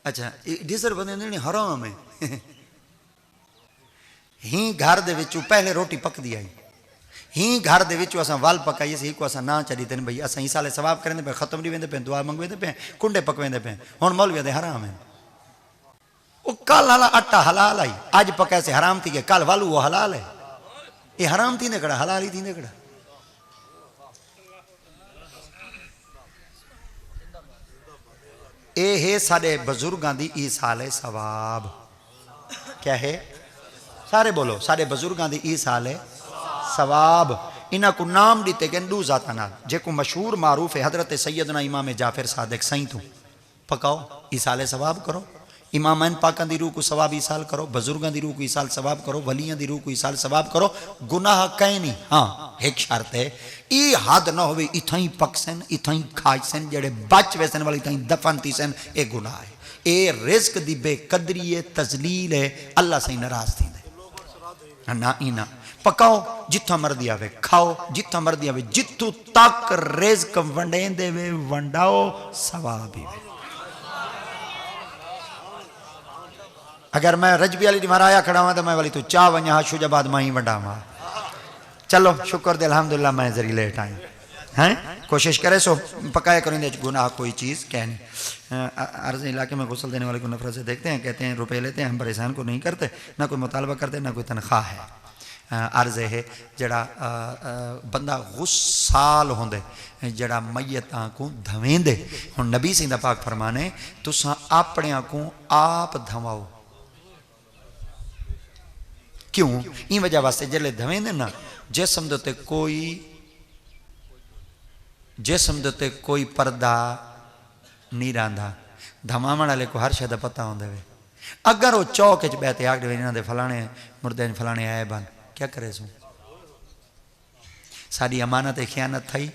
[SPEAKER 1] अच्छा डिसर बंदे हराम है। ही घर दे विचों पहले रोटी पकदी आई, ही घर दे विचों असां वल पकाई सी को असां ना चढ़ी तेन भई असां ही साले सवाब करेंदे पे, खत्म नहीं वेंदे पे, दुआ मंगवेंदे पे, कुंडे पकवेंदे पे। हुण मौलवी दे हराम है। वो कल वाला आटा हलाल आई, अज पकाए से हराम थी गया, कल वालू वो हलाल है। ये हराम थी कड़ा हलाल ही थी कड़ा। ये है साडे बुजुर्गां दी ईसाल सवाब। क्या है? सारे बोलो, साडे बुजुर्गां दी ईसाल सवाब। इन्हां को नाम दिते गए दू जाता नाल, जेको मशहूर मारूफ है हजरत सैयदना इमाम जाफर सादिक सही तू पकाओ ईसाल सवाब करो। इमामैन पाकां दी रूह को सवाब ईसाल करो, बुजुर्गां दी रूह को ईसाल सवाब करो, वलियां दी रूह को ईसाल सवाब करो। गुनाह कहीं नहीं। हाँ एक शर्त है, ये हद ना होवे इथां ही पकसन इथां ही खासन, जेड़े बच वैसन वाली इथां ही दफन थी सन, ये गुनाह है। ये रिस्क दी बेकदरी है, तजलील है, अल्लाह से नाराज थी ना। इना पकाओ जिथा मर्जी आवे, खाओ जिथा मर्जी आवे, जिथों तक रिस्क वंडेंदे वे वंडाओ, सवाब ही वे। अगर मैं रजबी वाली माराया खड़ा हुआ तो मैं वाली तू चाह वजा शुजाबाद मां ही वंडावा। चलो शुक्र दे अल्हम्दुलिल्लाह मैं जरी लेट आया हैं। कोशिश करे सो पकाया करेंगे, गुनाह कोई चीज़ कह नहीं। अर्ज इलाके में गुस्ल देने वाले को नफरत से देखते हैं, कहते हैं रुपए लेते हैं, हम परेशान को नहीं करते, ना कोई मुतालबा करते ना कोई तनख्वाह है। अर्ज है जड़ा बंदा गुस्साल होंदे जड़ा मैयतां को धवेंदे। हुण नबी सिंह दा पाक फरमाने तुसां अपने को आप धवाओ। क्यों? इन वजह वास्ते जल्ले धवेंदे ना जिसम दे उत्ते कोई पर्दा नहीं रहा, धमावण वाले को हर शय पता होंगे वे। अगर वो चौक च बैठे आख दे इन्होंने फलाने मुर्दे फलाने आए बन, क्या करे सू? साड़ी अमानत खयानत थी।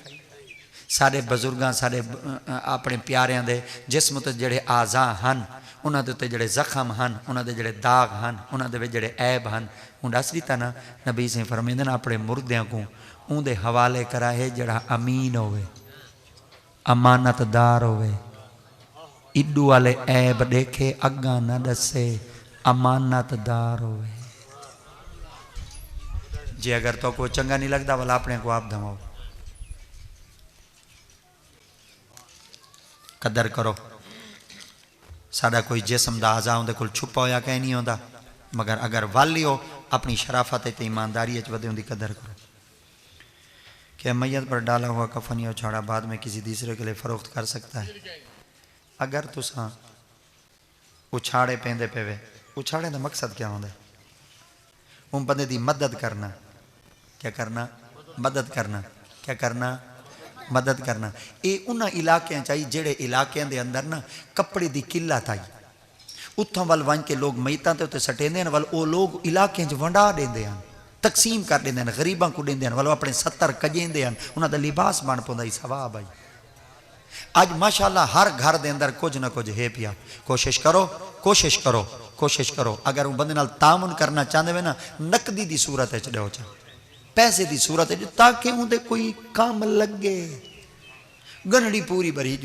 [SPEAKER 1] साढ़े बजुर्गों साढ़े अपने प्यारियां दे जिस्म ते जड़े आज़ा हैं, उन्होंने उत्ते जड़े जख्म हैं, उन्होंने जड़े दाग हैं, उन्होंने जड़े ऐब हैं, हूँ दस दिता ना। नबी सिंह फरमाते ना अपने मुर्दियां को उनके हवाले कराए जड़ा अमीन होवे, अमानतदार होवे, इड्डू वाले ऐब देखे अग्गा ना दसे, अमानतदार होवे। जे अगर तो कोई चंगा नहीं लगता वाला अपने को आप धमाओ। कदर करो। साड़ा कोई जिसम दा आज़ा उनके कोल छुपा होया कहीं नहीं होता, मगर अगर वाली हो अपनी शराफत ते ईमानदारी वधे उनकी कदर करो। क्या मैयत पर डाला हुआ कफन या उछाड़ा बाद में किसी दूसरे के लिए फ़रोख्त कर सकता है? अगर तुसा उछाड़े पेंदे पेवे, उछाड़े का मकसद क्या होता है? उन बंदे की मदद करना। क्या करना? मदद करना। क्या करना? मदद करना। ये उन्होंने इलाकों चाहिए जेड़े इलाकों के अंदर ना कपड़े की किल्लत आई, उत्थों वाल वन के लोग मैयतां ते उत्ते सटेंदे हैं, वाल वो लोग इलाके वंडा देंदे हैं, तकसीम कर देंदे हैं, गरीबां को देंदे हैं, वाल अपने 70 कजेंदे हैं, उन्होंने लिबास बन पाता सवाब आई। अज माशाअल्लाह हर घर के अंदर कुछ ना कुछ है पिया। कोशिश करो, कोशिश करो, कोशिश करो। अगर वो बंदे नाल तामुन करना चाहते हो ना, नकदी की सूरत दो, पैसे की सूरत ताकि उनके कोई काम लगे। गनड़ी पूरी भरी